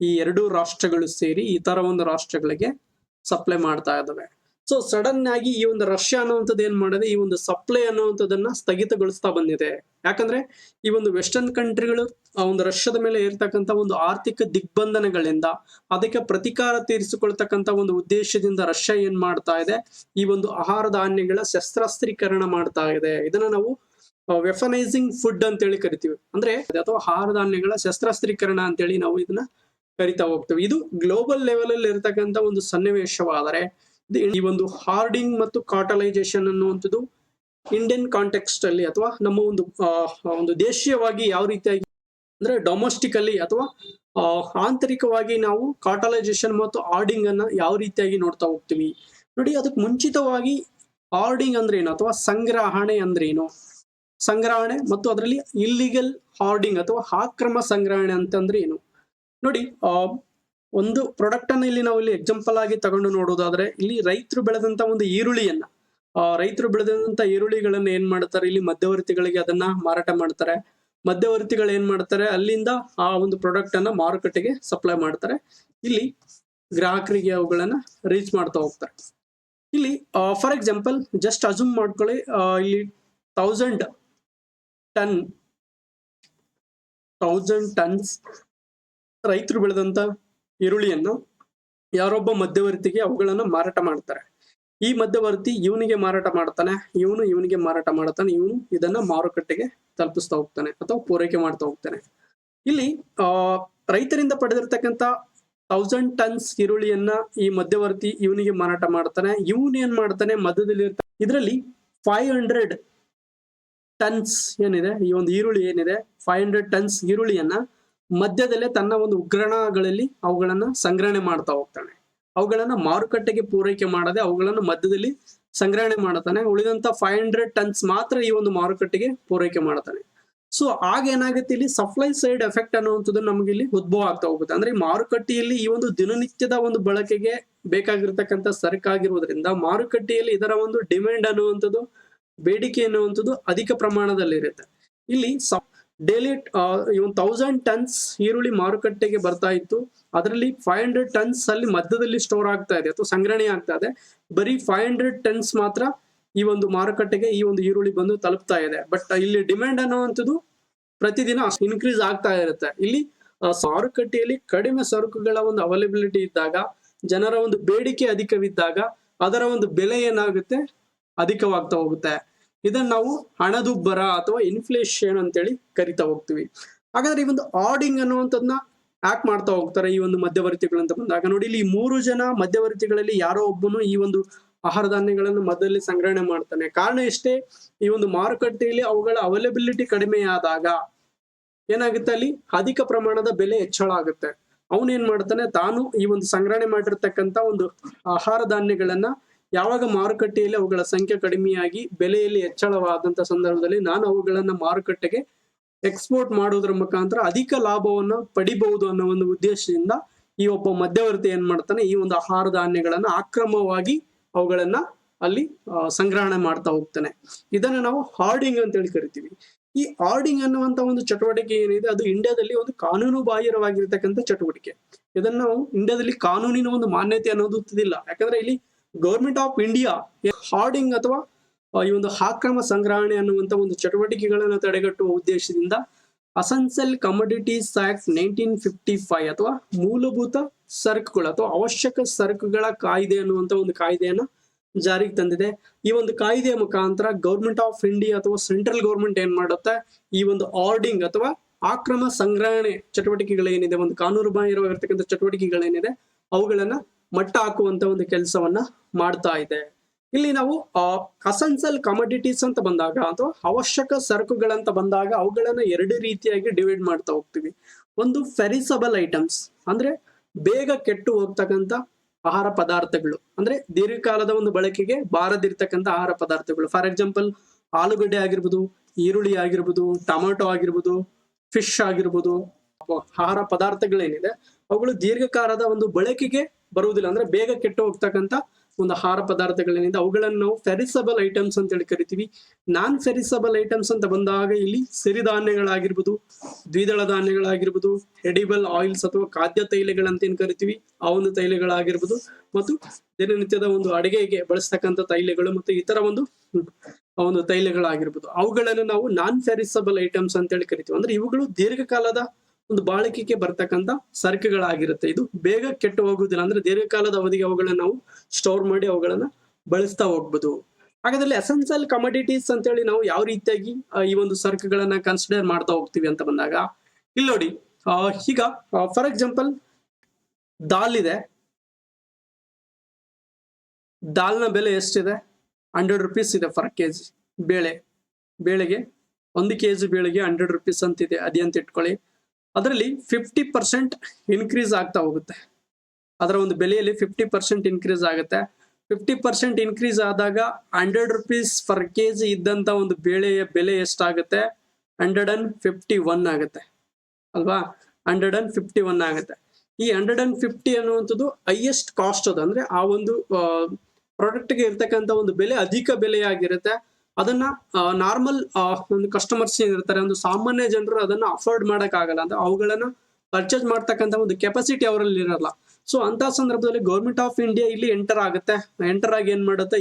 ಈ ಎರಡು ರಾಷ್ಟ್ರಗಳು ಸೇರಿ ಇತರ ಒಂದು ರಾಷ್ಟ್ರಗಳಿಗೆ ಸಪ್ಲೈ ಮಾಡ್ತಾ ಇದ್ದಾವೆ. ಸೊ ಸಡನ್ ಆಗಿ ಈ ಒಂದು ರಷ್ಯಾ ಅನ್ನುವಂಥದ್ದು ಏನ್ ಮಾಡಿದೆ, ಈ ಒಂದು ಸಪ್ಲೈ ಅನ್ನುವಂಥದ್ದನ್ನ ಸ್ಥಗಿತಗೊಳಿಸ್ತಾ ಬಂದಿದೆ. ಯಾಕಂದ್ರೆ ಈ ಒಂದು ವೆಸ್ಟರ್ನ್ ಕಂಟ್ರಿಗಳು ಆ ಒಂದು ರಷ್ಯಾದ ಮೇಲೆ ಇರ್ತಕ್ಕಂಥ ಒಂದು ಆರ್ಥಿಕ ದಿಗ್ಬಂಧನಗಳಿಂದ ಅದಕ್ಕೆ ಪ್ರತಿಕಾರ ತೀರಿಸಿಕೊಳ್ತಕ್ಕಂಥ ಒಂದು ಉದ್ದೇಶದಿಂದ ರಷ್ಯಾ ಏನ್ ಮಾಡ್ತಾ ಇದೆ, ಈ ಒಂದು ಆಹಾರ ಧಾನ್ಯಗಳ ಶಸ್ತ್ರಾಸ್ತ್ರೀಕರಣ ಮಾಡ್ತಾ ಇದೆ. ಇದನ್ನ ನಾವು ವೆಫನೈಸಿಂಗ್ ಫುಡ್ ಅಂತೇಳಿ ಕರಿತೀವಿ, ಅಂದ್ರೆ ಅಥವಾ ಆಹಾರ ಧಾನ್ಯಗಳ ಶಸ್ತ್ರಾಸ್ತ್ರೀಕರಣ ಅಂತೇಳಿ ನಾವು ಇದನ್ನ ಕರಿತಾ ಹೋಗ್ತೇವೆ. ಇದು ಗ್ಲೋಬಲ್ ಲೆವೆಲ್ ಅಲ್ಲಿ ಇರತಕ್ಕಂಥ ಒಂದು ಸನ್ನಿವೇಶವಾದರೆ ಈ ಒಂದು ಹಾರ್ಡಿಂಗ್ ಮತ್ತು ಕಾಟಲೈಸೇಷನ್ ಅನ್ನುವಂಥದ್ದು ಇಂಡಿಯನ್ ಕಾಂಟೆಕ್ಸ್ಟ್ ಅಲ್ಲಿ ಅಥವಾ ನಮ್ಮ ಒಂದು ದೇಶೀಯವಾಗಿ ಯಾವ ರೀತಿಯಾಗಿ ಅಂದ್ರೆ ಡೊಮೆಸ್ಟಿಕಲಿ ಅಥವಾ ಆಂತರಿಕವಾಗಿ ನಾವು ಕಾಟಲೈಸೇಷನ್ ಮತ್ತು ಹಾರ್ಡಿಂಗ್ ಅನ್ನ ಯಾವ ರೀತಿಯಾಗಿ ನೋಡ್ತಾ ಹೋಗ್ತೀವಿ ನೋಡಿ. ಅದಕ್ಕೆ ಮುಂಚಿತವಾಗಿ ಹಾರ್ಡಿಂಗ್ ಅಂದ್ರೆ ಏನು ಅಥವಾ ಸಂಗ್ರಹಣೆ ಅಂದ್ರೆ ಏನು, ಸಂಗ್ರಹಣೆ ಮತ್ತು ಅದರಲ್ಲಿ ಇಲ್ಲಿಗಲ್ ಹಾರ್ಡಿಂಗ್ ಅಥವಾ ಅಕ್ರಮ ಸಂಗ್ರಹಣೆ ಅಂತಂದ್ರೆ ಏನು ನೋಡಿ. ಒಂದು ಪ್ರಾಡಕ್ಟ್ ಅನ್ನ ಇಲ್ಲಿ ನಾವು ಇಲ್ಲಿ ಎಕ್ಸಾಂಪಲ್ ಆಗಿ ತಗೊಂಡು ನೋಡೋದಾದ್ರೆ, ಇಲ್ಲಿ ರೈತರು ಬೆಳೆದಂತ ಒಂದು ಈರುಳ್ಳಿಯನ್ನ ರೈತರು ಬೆಳೆದಂತ ಈರುಳ್ಳಿಗಳನ್ನ ಏನ್ ಮಾಡ್ತಾರೆ, ಇಲ್ಲಿ ಮಧ್ಯವರ್ತಿಗಳಿಗೆ ಅದನ್ನ ಮಾರಾಟ ಮಾಡ್ತಾರೆ. ಮಧ್ಯವರ್ತಿಗಳು ಏನ್ ಮಾಡ್ತಾರೆ, ಅಲ್ಲಿಂದ ಆ ಒಂದು ಪ್ರಾಡಕ್ಟ್ ಅನ್ನ ಮಾರುಕಟ್ಟೆಗೆ ಸಪ್ಲೈ ಮಾಡ್ತಾರೆ. ಇಲ್ಲಿ ಗ್ರಾಹಕರಿಗೆ ಅವುಗಳನ್ನ ರೀಚ್ ಮಾಡ್ತಾ ಹೋಗ್ತಾರೆ. ಇಲ್ಲಿ ಫಾರ್ ಎಕ್ಸಾಂಪಲ್ ಜಸ್ಟ್ ಅಸ್ಯೂಮ್ ಮಾಡ್ಕೊಳ್ಳಿ, ಇಲ್ಲಿ 1000 ಟನ್ಸ್ ರೈತರು ಬೆಳೆದಂತ ಈರುಳ್ಳಿಯನ್ನು ಯಾರೊಬ್ಬ ಮಧ್ಯವರ್ತಿಗೆ ಅವುಗಳನ್ನ ಮಾರಾಟ ಮಾಡ್ತಾರೆ. ಈ ಮಧ್ಯವರ್ತಿ ಇವನಿಗೆ ಮಾರಾಟ ಮಾಡ್ತಾನೆ, ಇವನಿಗೆ ಮಾರಾಟ ಮಾಡ್ತಾನೆ, ಇವನು ಇದನ್ನ ಮಾರುಕಟ್ಟೆಗೆ ತಲುಪಿಸ್ತಾ ಹೋಗ್ತಾನೆ ಅಥವಾ ಪೂರೈಕೆ ಮಾಡ್ತಾ ಹೋಗ್ತಾನೆ. ಇಲ್ಲಿ ರೈತರಿಂದ ಪಡೆದಿರ್ತಕ್ಕಂಥ 1000 ಟನ್ಸ್ ಈರುಳ್ಳಿಯನ್ನ ಈ ಮಧ್ಯವರ್ತಿ ಇವನಿಗೆ ಮಾರಾಟ ಮಾಡ್ತಾನೆ. ಇವನು ಏನ್ ಮಾಡ್ತಾನೆ, ಮಧ್ಯದಲ್ಲಿ ಇದರಲ್ಲಿ 500 ಟನ್ಸ್ ಏನಿದೆ, ಈ ಒಂದು ಈರುಳ್ಳಿ ಏನಿದೆ 500 ಟನ್ಸ್ ಈರುಳ್ಳಿಯನ್ನ ಮಧ್ಯದಲ್ಲೇ ತನ್ನ ಒಂದು ಉಗ್ರಾಣಗಳಲ್ಲಿ ಅವುಗಳನ್ನ ಸಂಗ್ರಹಣೆ ಮಾಡ್ತಾ ಹೋಗ್ತಾನೆ. ಅವುಗಳನ್ನ ಮಾರುಕಟ್ಟೆಗೆ ಪೂರೈಕೆ ಮಾಡದೆ ಅವುಗಳನ್ನ ಮಧ್ಯದಲ್ಲಿ ಸಂಗ್ರಹಣೆ ಮಾಡ್ತಾನೆ. ಉಳಿದಂತ 500 ಟನ್ಸ್ ಮಾತ್ರ ಈ ಒಂದು ಮಾರುಕಟ್ಟೆಗೆ ಪೂರೈಕೆ ಮಾಡ್ತಾನೆ. ಸೊ ಆಗ ಏನಾಗುತ್ತೆ, ಇಲ್ಲಿ ಸಪ್ಲೈ ಸೈಡ್ ಎಫೆಕ್ಟ್ ಅನ್ನುವಂಥದ್ದು ನಮ್ಗೆ ಇಲ್ಲಿ ಉದ್ಭವ ಆಗ್ತಾ ಹೋಗುತ್ತೆ. ಅಂದ್ರೆ ಮಾರುಕಟ್ಟೆಯಲ್ಲಿ ಈ ಒಂದು ದಿನನಿತ್ಯದ ಒಂದು ಬಳಕೆಗೆ ಬೇಕಾಗಿರ್ತಕ್ಕಂಥ ಸರಕಾಗಿರುವುದರಿಂದ ಮಾರುಕಟ್ಟೆಯಲ್ಲಿ ಇದರ ಒಂದು ಡಿಮ್ಯಾಂಡ್ ಅನ್ನುವಂಥದ್ದು, ಬೇಡಿಕೆ ಅನ್ನುವಂಥದ್ದು ಅಧಿಕ ಪ್ರಮಾಣದಲ್ಲಿ ಇರುತ್ತೆ. ಇಲ್ಲಿ ಡೈಲಿ 1000 ಟನ್ಸ್ ಈರುಳ್ಳಿ ಮಾರುಕಟ್ಟೆಗೆ ಬರ್ತಾ ಇತ್ತು. ಅದರಲ್ಲಿ 500 ಟನ್ಸ್ ಅಲ್ಲಿ ಮಧ್ಯದಲ್ಲಿ ಸ್ಟೋರ್ ಆಗ್ತಾ ಇದೆ ಅಥವಾ ಸಂಗ್ರಹಣೆ ಆಗ್ತಾ ಇದೆ. ಬರೀ 500 ಟನ್ಸ್ ಮಾತ್ರ ಈ ಒಂದು ಮಾರುಕಟ್ಟೆಗೆ ಈ ಒಂದು ಈರುಳ್ಳಿ ಬಂದು ತಲುಪ್ತಾ ಇದೆ. ಬಟ್ ಇಲ್ಲಿ ಡಿಮ್ಯಾಂಡ್ ಅನ್ನುವಂಥದ್ದು ಪ್ರತಿದಿನ ಇನ್ಕ್ರೀಸ್ ಆಗ್ತಾ ಇರುತ್ತೆ. ಇಲ್ಲಿ ಮಾರುಕಟ್ಟೆಯಲ್ಲಿ ಕಡಿಮೆ ಸರಕುಗಳ ಒಂದು ಅವೈಲಬಿಲಿಟಿ ಇದ್ದಾಗ, ಜನರ ಒಂದು ಬೇಡಿಕೆ ಅಧಿಕವಿದ್ದಾಗ ಅದರ ಒಂದು ಬೆಲೆ ಏನಾಗುತ್ತೆ, ಅಧಿಕವಾಗ್ತಾ ಹೋಗುತ್ತೆ. ಇದನ್ನ ನಾವು ಹಣದುಬ್ಬರ ಅಥವಾ ಇನ್ಫ್ಲೇಷನ್ ಅಂತೇಳಿ ಕರಿತಾ ಹೋಗ್ತೀವಿ. ಹಾಗಾದ್ರೆ ಈ ಒಂದು ಆರ್ಡಿಂಗ್ ಅನ್ನುವಂಥದ್ದನ್ನ ಯಾಕೆ ಮಾಡ್ತಾ ಹೋಗ್ತಾರೆ ಈ ಒಂದು ಮಧ್ಯವರ್ತಿಗಳು ಅಂತ ಬಂದಾಗ ನೋಡಿ, ಇಲ್ಲಿ 3 ಜನ ಮಧ್ಯವರ್ತಿಗಳಲ್ಲಿ ಯಾರೋ ಒಬ್ಬನು ಈ ಒಂದು ಆಹಾರ ಧಾನ್ಯಗಳನ್ನು ಮಧ್ಯದಲ್ಲಿ ಸಂಗ್ರಹಣೆ ಮಾಡ್ತಾನೆ. ಕಾರಣ ಇಷ್ಟೇ, ಈ ಒಂದು ಮಾರುಕಟ್ಟೆಯಲ್ಲಿ ಅವುಗಳ ಅವೈಲಬಿಲಿಟಿ ಕಡಿಮೆ ಆದಾಗ ಏನಾಗುತ್ತೆ, ಅಲ್ಲಿ ಅಧಿಕ ಪ್ರಮಾಣದ ಬೆಲೆ ಹೆಚ್ಚಳ ಆಗುತ್ತೆ. ಅವನೇನ್ ಮಾಡ್ತಾನೆ, ತಾನು ಈ ಒಂದು ಸಂಗ್ರಹಣೆ ಮಾಡಿರ್ತಕ್ಕಂಥ ಒಂದು ಆಹಾರ ಧಾನ್ಯಗಳನ್ನ ಯಾವಾಗ ಮಾರುಕಟ್ಟೆಯಲ್ಲಿ ಅವುಗಳ ಸಂಖ್ಯೆ ಕಡಿಮೆಯಾಗಿ ಬೆಲೆಯಲ್ಲಿ ಹೆಚ್ಚಳವಾದಂತ ಸಂದರ್ಭದಲ್ಲಿ ನಾನು ಅವುಗಳನ್ನ ಮಾರುಕಟ್ಟೆಗೆ ಎಕ್ಸ್ಪೋರ್ಟ್ ಮಾಡೋದ್ರ ಮುಖಾಂತರ ಅಧಿಕ ಲಾಭವನ್ನ ಪಡಿಬಹುದು ಅನ್ನೋ ಒಂದು ಉದ್ದೇಶದಿಂದ ಈ ಒಬ್ಬ ಮಧ್ಯವರ್ತಿ ಏನ್ ಮಾಡ್ತಾನೆ, ಈ ಒಂದು ಆಹಾರ ಧಾನ್ಯಗಳನ್ನ ಅಕ್ರಮವಾಗಿ ಅವುಗಳನ್ನ ಅಲ್ಲಿ ಸಂಗ್ರಹಣೆ ಮಾಡ್ತಾ ಹೋಗ್ತಾನೆ. ಇದನ್ನ ನಾವು ಹಾರ್ಡಿಂಗ್ ಅಂತ ಹೇಳಿ ಕರಿತೀವಿ. ಈ ಹಾರ್ಡಿಂಗ್ ಅನ್ನುವಂತ ಒಂದು ಚಟುವಟಿಕೆ ಏನಿದೆ, ಅದು ಇಂಡಿಯಾದಲ್ಲಿ ಒಂದು ಕಾನೂನು ಬಾಹಿರವಾಗಿರ್ತಕ್ಕಂಥ ಚಟುವಟಿಕೆ. ಇದನ್ನ ನಾವು ಇಂಡಿಯಾದಲ್ಲಿ ಕಾನೂನಿನ ಒಂದು ಮಾನ್ಯತೆ ಅನ್ನೋದು ಇಲ್ಲ. ಯಾಕಂದ್ರೆ ಇಲ್ಲಿ ಗವರ್ಮೆಂಟ್ ಆಫ್ ಇಂಡಿಯಾ ಹಾರ್ಡಿಂಗ್ ಅಥವಾ ಈ ಒಂದು ಅಕ್ರಮ ಸಂಗ್ರಹಣೆ ಅನ್ನುವಂತ ಒಂದು ಚಟುವಟಿಕೆಗಳನ್ನು ತಡೆಗಟ್ಟುವ ಉದ್ದೇಶದಿಂದ ಅಸೆನ್ಷಿಯಲ್ ಕಮೋಡಿಟೀಸ್ ಆಕ್ಟ್ 1955 ಅಥವಾ ಮೂಲಭೂತ ಸರಕುಗಳು ಅಥವಾ ಅವಶ್ಯಕ ಸರಕುಗಳ ಕಾಯ್ದೆ ಅನ್ನುವಂತ ಒಂದು ಕಾಯ್ದೆಯನ್ನ ಜಾರಿಗೆ ತಂದಿದೆ. ಈ ಒಂದು ಕಾಯ್ದೆಯ ಮುಖಾಂತರ ಗವರ್ಮೆಂಟ್ ಆಫ್ ಇಂಡಿಯಾ ಅಥವಾ ಸೆಂಟ್ರಲ್ ಗವರ್ಮೆಂಟ್ ಏನ್ ಮಾಡುತ್ತೆ, ಈ ಒಂದು ಹಾರ್ಡಿಂಗ್ ಅಥವಾ ಅಕ್ರಮ ಸಂಗ್ರಹಣೆ ಚಟುವಟಿಕೆಗಳೇನಿದೆ, ಒಂದು ಕಾನೂನು ಬಾಹಿರವಾಗಿರ್ತಕ್ಕಂಥ ಚಟುವಟಿಕೆಗಳೇನಿದೆ ಅವುಗಳನ್ನ ಮಟ್ಟ ಹಾಕುವಂತ ಒಂದು ಕೆಲಸವನ್ನ ಮಾಡ್ತಾ ಇದೆ. ಇಲ್ಲಿ ನಾವು ಅಸೆನ್ಷಿಯಲ್ ಕಮೋಡಿಟೀಸ್ ಅಂತ ಬಂದಾಗ ಅಥವಾ ಅವಶ್ಯಕ ಸರಕುಗಳಂತ ಬಂದಾಗ ಅವುಗಳನ್ನ 2 ರೀತಿಯಾಗಿ ಡಿವೈಡ್ ಮಾಡ್ತಾ ಹೋಗ್ತೀವಿ. ಒಂದು ಫೆರಿಸಬಲ್ ಐಟಮ್ಸ್ ಅಂದ್ರೆ ಬೇಗ ಕೆಟ್ಟು ಹೋಗ್ತಕ್ಕಂಥ ಆಹಾರ ಪದಾರ್ಥಗಳು, ಅಂದ್ರೆ ದೀರ್ಘಕಾಲದ ಒಂದು ಬಳಕೆಗೆ ಬಾರದಿರ್ತಕ್ಕಂಥ ಆಹಾರ ಪದಾರ್ಥಗಳು. ಫಾರ್ ಎಕ್ಸಾಂಪಲ್ ಆಲೂಗಡ್ಡೆ ಆಗಿರ್ಬೋದು, ಈರುಳ್ಳಿ ಆಗಿರ್ಬೋದು, ಟೊಮೆಟೊ ಆಗಿರ್ಬೋದು, ಫಿಶ್ ಆಗಿರ್ಬೋದು, ಆಹಾರ ಪದಾರ್ಥಗಳೇನಿದೆ ಅವುಗಳು ದೀರ್ಘಕಾಲದ ಒಂದು ಬಳಕೆಗೆ ಬರುವುದಿಲ್ಲ, ಅಂದ್ರೆ ಬೇಗ ಕೆಟ್ಟು ಹೋಗ್ತಕ್ಕಂಥ ಒಂದು ಆಹಾರ ಪದಾರ್ಥಗಳೇನಿದೆ ಅವುಗಳನ್ನು ನಾವು ಫೆರಿಸಬಲ್ ಐಟಮ್ಸ್ ಅಂತ ಹೇಳಿ ಕರಿತೀವಿ. ನಾನ್ ಫೆರಿಸಬಲ್ ಐಟಮ್ಸ್ ಅಂತ ಬಂದಾಗ ಇಲ್ಲಿ ಸಿರಿಧಾನ್ಯಗಳಾಗಿರ್ಬೋದು, ದ್ವಿದಳ ಧಾನ್ಯಗಳಾಗಿರ್ಬೋದು, ಎಡಿಬಲ್ ಆಯಿಲ್ಸ್ ಅಥವಾ ಖಾದ್ಯ ತೈಲಗಳಂತ ಏನ್ ಕರಿತೀವಿ ಆ ಒಂದು ತೈಲಗಳಾಗಿರ್ಬೋದು, ಮತ್ತು ದಿನನಿತ್ಯದ ಒಂದು ಅಡುಗೆಗೆ ಬಳಸ್ತಕ್ಕಂಥ ತೈಲಗಳು ಮತ್ತು ಇತರ ಒಂದು ತೈಲಗಳಾಗಿರ್ಬೋದು, ಅವುಗಳನ್ನು ನಾವು ನಾನ್ ಫೆರಿಸಬಲ್ ಐಟಮ್ಸ್ ಅಂತ ಹೇಳಿ ಕರಿತೀವಿ. ಅಂದ್ರೆ ಇವುಗಳು ದೀರ್ಘಕಾಲದ ಒಂದು ಬಾಳಿಕೆಗೆ ಬರ್ತಕ್ಕಂಥ ಸರಕುಗಳಾಗಿರುತ್ತೆ. ಇದು ಬೇಗ ಕೆಟ್ಟು ಹೋಗುವುದಿಲ್ಲ, ಅಂದ್ರೆ ದೀರ್ಘಕಾಲದ ಅವಧಿಗೆ ಅವುಗಳನ್ನ ನಾವು ಸ್ಟೋರ್ ಮಾಡಿ ಅವುಗಳನ್ನ ಬಳಸ್ತಾ ಹೋಗ್ಬೋದು. ಹಾಗಾದ್ರೆ ಎಸೆನ್ಷಿಯಲ್ ಕಮೋಡಿಟೀಸ್ ಅಂತ ಹೇಳಿ ನಾವು ಯಾವ ರೀತಿಯಾಗಿ ಈ ಒಂದು ಸರಕುಗಳನ್ನ ಕನ್ಸಿಡರ್ ಮಾಡ್ತಾ ಹೋಗ್ತೀವಿ ಅಂತ ಬಂದಾಗ ಇಲ್ಲಿ ನೋಡಿ, ಈಗ ಫಾರ್ ಎಕ್ಸಾಂಪಲ್ ದಾಲ್ ಇದೆ. ದಾಲ್ನ ಬೆಲೆ ಎಷ್ಟಿದೆ? 100 rupees ಇದೆ ಫರ್ ಕೆಜಿ. ಬೇಳೆಗೆ 1 kg ಬೇಳೆಗೆ 100 rupees ಅಂತಿದೆ, ಅದೇ ಅಂತ ಇಟ್ಕೊಳ್ಳಿ. ಅದರಲ್ಲಿ 50% ಇನ್ಕ್ರೀಸ್ ಆಗ್ತಾ ಹೋಗುತ್ತೆ. ಅದರ ಒಂದು ಬೆಲೆಯಲ್ಲಿ 50% ಇನ್ಕ್ರೀಸ್ ಆಗುತ್ತೆ. 50% ಇನ್ಕ್ರೀಸ್ ಆದಾಗ 100 rupees ಫರ್ ಕೆಜಿ ಇದ್ದಂತ ಒಂದು ಬೇಳೆಯ ಬೆಲೆ ಎಷ್ಟಾಗುತ್ತೆ? 151 ಆಗುತ್ತೆ ಅಲ್ವಾ? 151 ಆಗುತ್ತೆ. ಈ 150 ಅನ್ನುವಂಥದ್ದು ಹೈಯೆಸ್ಟ್ ಕಾಸ್ಟ್ ಅದು, ಅಂದ್ರೆ ಆ ಒಂದು ಪ್ರಾಡಕ್ಟ್ಗೆ ಇರ್ತಕ್ಕಂಥ ಒಂದು ಬೆಲೆ ಅಧಿಕ ಬೆಲೆಯಾಗಿರುತ್ತೆ. ಅದನ್ನ ನಾರ್ಮಲ್ ಒಂದು ಕಸ್ಟಮರ್ಸ್ ಏನಿರ್ತಾರೆ, ಒಂದು ಸಾಮಾನ್ಯ ಜನರು ಅದನ್ನ ಅಫೋರ್ಡ್ ಮಾಡಕ್ ಆಗಲ್ಲ, ಅಂದ್ರೆ ಅವುಗಳನ್ನ ಪರ್ಚೇಸ್ ಮಾಡ್ತಕ್ಕಂಥ ಒಂದು ಕೆಪಾಸಿಟಿ ಅವರಲ್ಲಿ ಇರಲ್ಲ. ಸೊ ಅಂತ ಸಂದರ್ಭದಲ್ಲಿ ಗೌರ್ಮೆಂಟ್ ಆಫ್ ಇಂಡಿಯಾ ಇಲ್ಲಿ ಎಂಟರ್ ಆಗುತ್ತೆ. ಎಂಟರ್ ಆಗಿ ಏನ್ ಮಾಡುತ್ತೆ,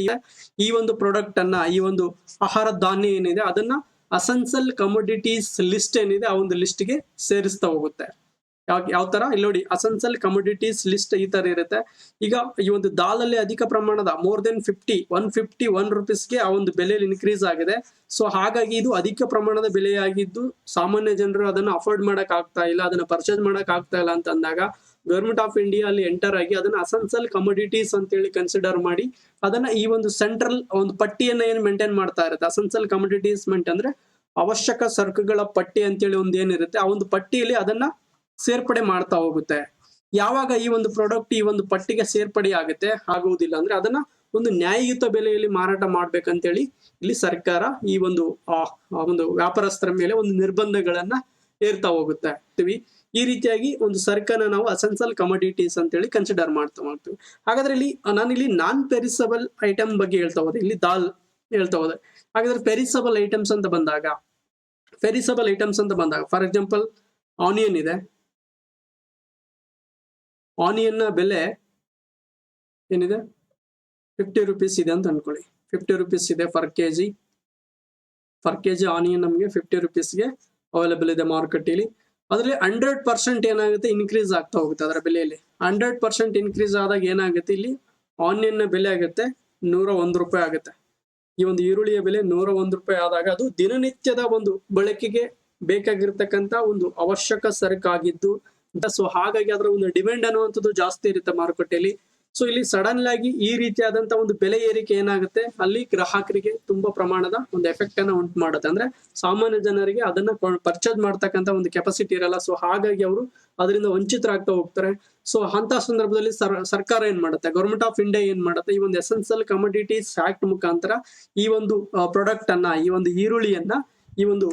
ಈ ಒಂದು ಪ್ರಾಡಕ್ಟ್ ಅನ್ನ, ಈ ಒಂದು ಆಹಾರ ಧಾನ್ಯ ಏನಿದೆ ಅದನ್ನ ಅಸೆನ್ಷಿಯಲ್ ಕಮೋಡಿಟೀಸ್ ಲಿಸ್ಟ್ ಏನಿದೆ ಆ ಒಂದು ಲಿಸ್ಟ್ ಗೆ ಸೇರಿಸ್ತಾ ಹೋಗುತ್ತೆ. ಯಾವ ತರ ಇಲ್ಲಿ ನೋಡಿ, ಅಸೆನ್ಷಿಯಲ್ ಕಮೋಡಿಟೀಸ್ ಲಿಸ್ಟ್ ಈ ತರ ಇರುತ್ತೆ. ಈಗ ಈ ಒಂದು ದಾಲಲ್ಲಿ ಅಧಿಕ ಪ್ರಮಾಣದ ಮೋರ್ ದೆನ್ 151 rupeesಗೆ ಆ ಒಂದು ಬೆಲೆಯಲ್ಲಿ ಇನ್ಕ್ರೀಸ್ ಆಗಿದೆ. ಸೊ ಹಾಗಾಗಿ ಇದು ಅಧಿಕ ಪ್ರಮಾಣದ ಬೆಲೆಯಾಗಿದ್ದು ಸಾಮಾನ್ಯ ಜನರು ಅದನ್ನ ಅಫೋರ್ಡ್ ಮಾಡಕ್ ಆಗ್ತಾ ಇಲ್ಲ, ಅದನ್ನ ಪರ್ಚೇಸ್ ಮಾಡಕ್ ಆಗ್ತಾ ಇಲ್ಲ ಅಂತ ಅಂದಾಗ ಗವರ್ಮೆಂಟ್ ಆಫ್ ಇಂಡಿಯಾ ಅಲ್ಲಿ ಎಂಟರ್ ಆಗಿ ಅದನ್ನ ಅಸೆನ್ಷಿಯಲ್ ಕಮೋಡಿಟೀಸ್ ಅಂತ ಹೇಳಿ ಕನ್ಸಿಡರ್ ಮಾಡಿ ಅದನ್ನ ಈ ಒಂದು ಸೆಂಟ್ರಲ್ ಒಂದು ಪಟ್ಟಿಯನ್ನ ಏನು ಮೇಂಟೈನ್ ಮಾಡ್ತಾ ಇರುತ್ತೆ. ಅಸೆನ್ಷಿಯಲ್ ಕಮೋಡಿಟೀಸ್ ಅಂದ್ರೆ ಅವಶ್ಯಕ ಸರಕುಗಳ ಪಟ್ಟಿ ಅಂತೇಳಿ ಒಂದು ಏನಿರುತ್ತೆ, ಆ ಒಂದು ಪಟ್ಟಿಯಲ್ಲಿ ಅದನ್ನ ಸೇರ್ಪಡೆ ಮಾಡ್ತಾ ಹೋಗುತ್ತೆ. ಯಾವಾಗ ಈ ಒಂದು ಪ್ರಾಡಕ್ಟ್ ಈ ಒಂದು ಪಟ್ಟಿಗೆ ಸೇರ್ಪಡೆ ಆಗುವುದಿಲ್ಲ ಅಂದ್ರೆ ಅದನ್ನ ಒಂದು ನ್ಯಾಯಯುತ ಬೆಲೆಯಲ್ಲಿ ಮಾರಾಟ ಮಾಡ್ಬೇಕಂತೇಳಿ ಇಲ್ಲಿ ಸರ್ಕಾರ ಈ ಒಂದು ವ್ಯಾಪಾರಸ್ಥರ ಮೇಲೆ ಒಂದು ನಿರ್ಬಂಧಗಳನ್ನ ಏರ್ತಾ ಹೋಗುತ್ತೆ. ಈ ರೀತಿಯಾಗಿ ಒಂದು ಸರಕನ್ನ ನಾವು ಅಸೆನ್ಷಿಯಲ್ ಕಮೋಡಿಟೀಸ್ ಅಂತೇಳಿ ಕನ್ಸಿಡರ್ ಮಾಡ್ತಾ ಹೋಗ್ತೀವಿ. ಹಾಗಾದ್ರೆ ನಾನಿಲ್ಲಿ ನಾನ್ ಪೆರಿಸಬಲ್ ಐಟಮ್ ಬಗ್ಗೆ ಹೇಳ್ತಾ ಹೋದೆ, ಇಲ್ಲಿ ದಾಲ್ ಹೇಳ್ತಾ ಹೋದೆ. ಹಾಗಾದ್ರೆ ಪೆರಿಸಬಲ್ ಐಟಮ್ಸ್ ಅಂತ ಬಂದಾಗ ಫಾರ್ ಎಕ್ಸಾಂಪಲ್ ಆನಿಯನ್ ಇದೆ. ಆನಿಯನ್ ನ ಬೆಲೆ ಏನಿದೆ? 50 rupees ಇದೆ ಅಂತ ಅನ್ಕೊಳ್ಳಿ. 50 rupees ಇದೆ ಫರ್ ಕೆಜಿ. ಆನಿಯನ್ ನಮಗೆ 50 rupeesಗೆ ಅವೈಲೇಬಲ್ ಇದೆ ಮಾರ್ಕೆಟ್ ಅಲ್ಲಿ. ಅದ್ರಲ್ಲಿ 100% ಏನಾಗುತ್ತೆ, ಇನ್ಕ್ರೀಸ್ ಆಗ್ತಾ ಹೋಗುತ್ತೆ ಅದರ ಬೆಲೆಯಲ್ಲಿ. 100% ಇನ್ಕ್ರೀಸ್ ಆದಾಗ ಏನಾಗುತ್ತೆ, ಇಲ್ಲಿ ಆನಿಯನ್ ನ ಬೆಲೆ ಆಗುತ್ತೆ 101 ರೂಪಾಯಿ ಆಗುತ್ತೆ. ಈ ಒಂದು ಈರುಳ್ಳಿಯ ಬೆಲೆ 101 ರೂಪಾಯಿ ಆದಾಗ ಅದು ದಿನನಿತ್ಯದ ಒಂದು ಬಳಕೆಗೆ ಬೇಕಾಗಿರ್ತಕ್ಕಂಥ ಒಂದು ಅವಶ್ಯಕ ಸರಕಾಗಿದ್ದು, ಸೊ ಹಾಗಾಗಿ ಅದರ ಒಂದು ಡಿಮ್ಯಾಂಡ್ ಅನ್ನುವಂಥದ್ದು ಜಾಸ್ತಿ ಇರುತ್ತೆ ಮಾರುಕಟ್ಟೆಯಲ್ಲಿ. ಸೊ ಇಲ್ಲಿ ಸಡನ್ ಆಗಿ ಈ ರೀತಿಯಾದಂತಹ ಒಂದು ಬೆಲೆ ಏರಿಕೆ ಏನಾಗುತ್ತೆ, ಅಲ್ಲಿ ಗ್ರಾಹಕರಿಗೆ ತುಂಬಾ ಪ್ರಮಾಣದ ಒಂದು ಎಫೆಕ್ಟ್ ಅನ್ನ ಉಂಟು ಮಾಡುತ್ತೆ. ಅಂದ್ರೆ ಸಾಮಾನ್ಯ ಜನರಿಗೆ ಅದನ್ನ ಪರ್ಚೇಸ್ ಮಾಡ್ತಕ್ಕಂಥ ಒಂದು ಕೆಪಾಸಿಟಿ ಇರಲ್ಲ. ಸೊ ಹಾಗಾಗಿ ಅವರು ಅದರಿಂದ ವಂಚಿತರಾಗ್ತಾ ಹೋಗ್ತಾರೆ. ಸೊ ಅಂತ ಸಂದರ್ಭದಲ್ಲಿ ಸರ್ಕಾರ ಏನ್ ಮಾಡುತ್ತೆ, ಗವರ್ಮೆಂಟ್ ಆಫ್ ಇಂಡಿಯಾ ಏನ್ ಮಾಡುತ್ತೆ, ಈ ಒಂದು ಎಸೆನ್ಷಿಯಲ್ ಕಮೋಡಿಟೀಸ್ ಆಕ್ಟ್ ಮುಖಾಂತರ ಈ ಒಂದು ಪ್ರಾಡಕ್ಟ್ ಅನ್ನ, ಈ ಒಂದು ಈರುಳ್ಳಿಯನ್ನ ಈ ಒಂದು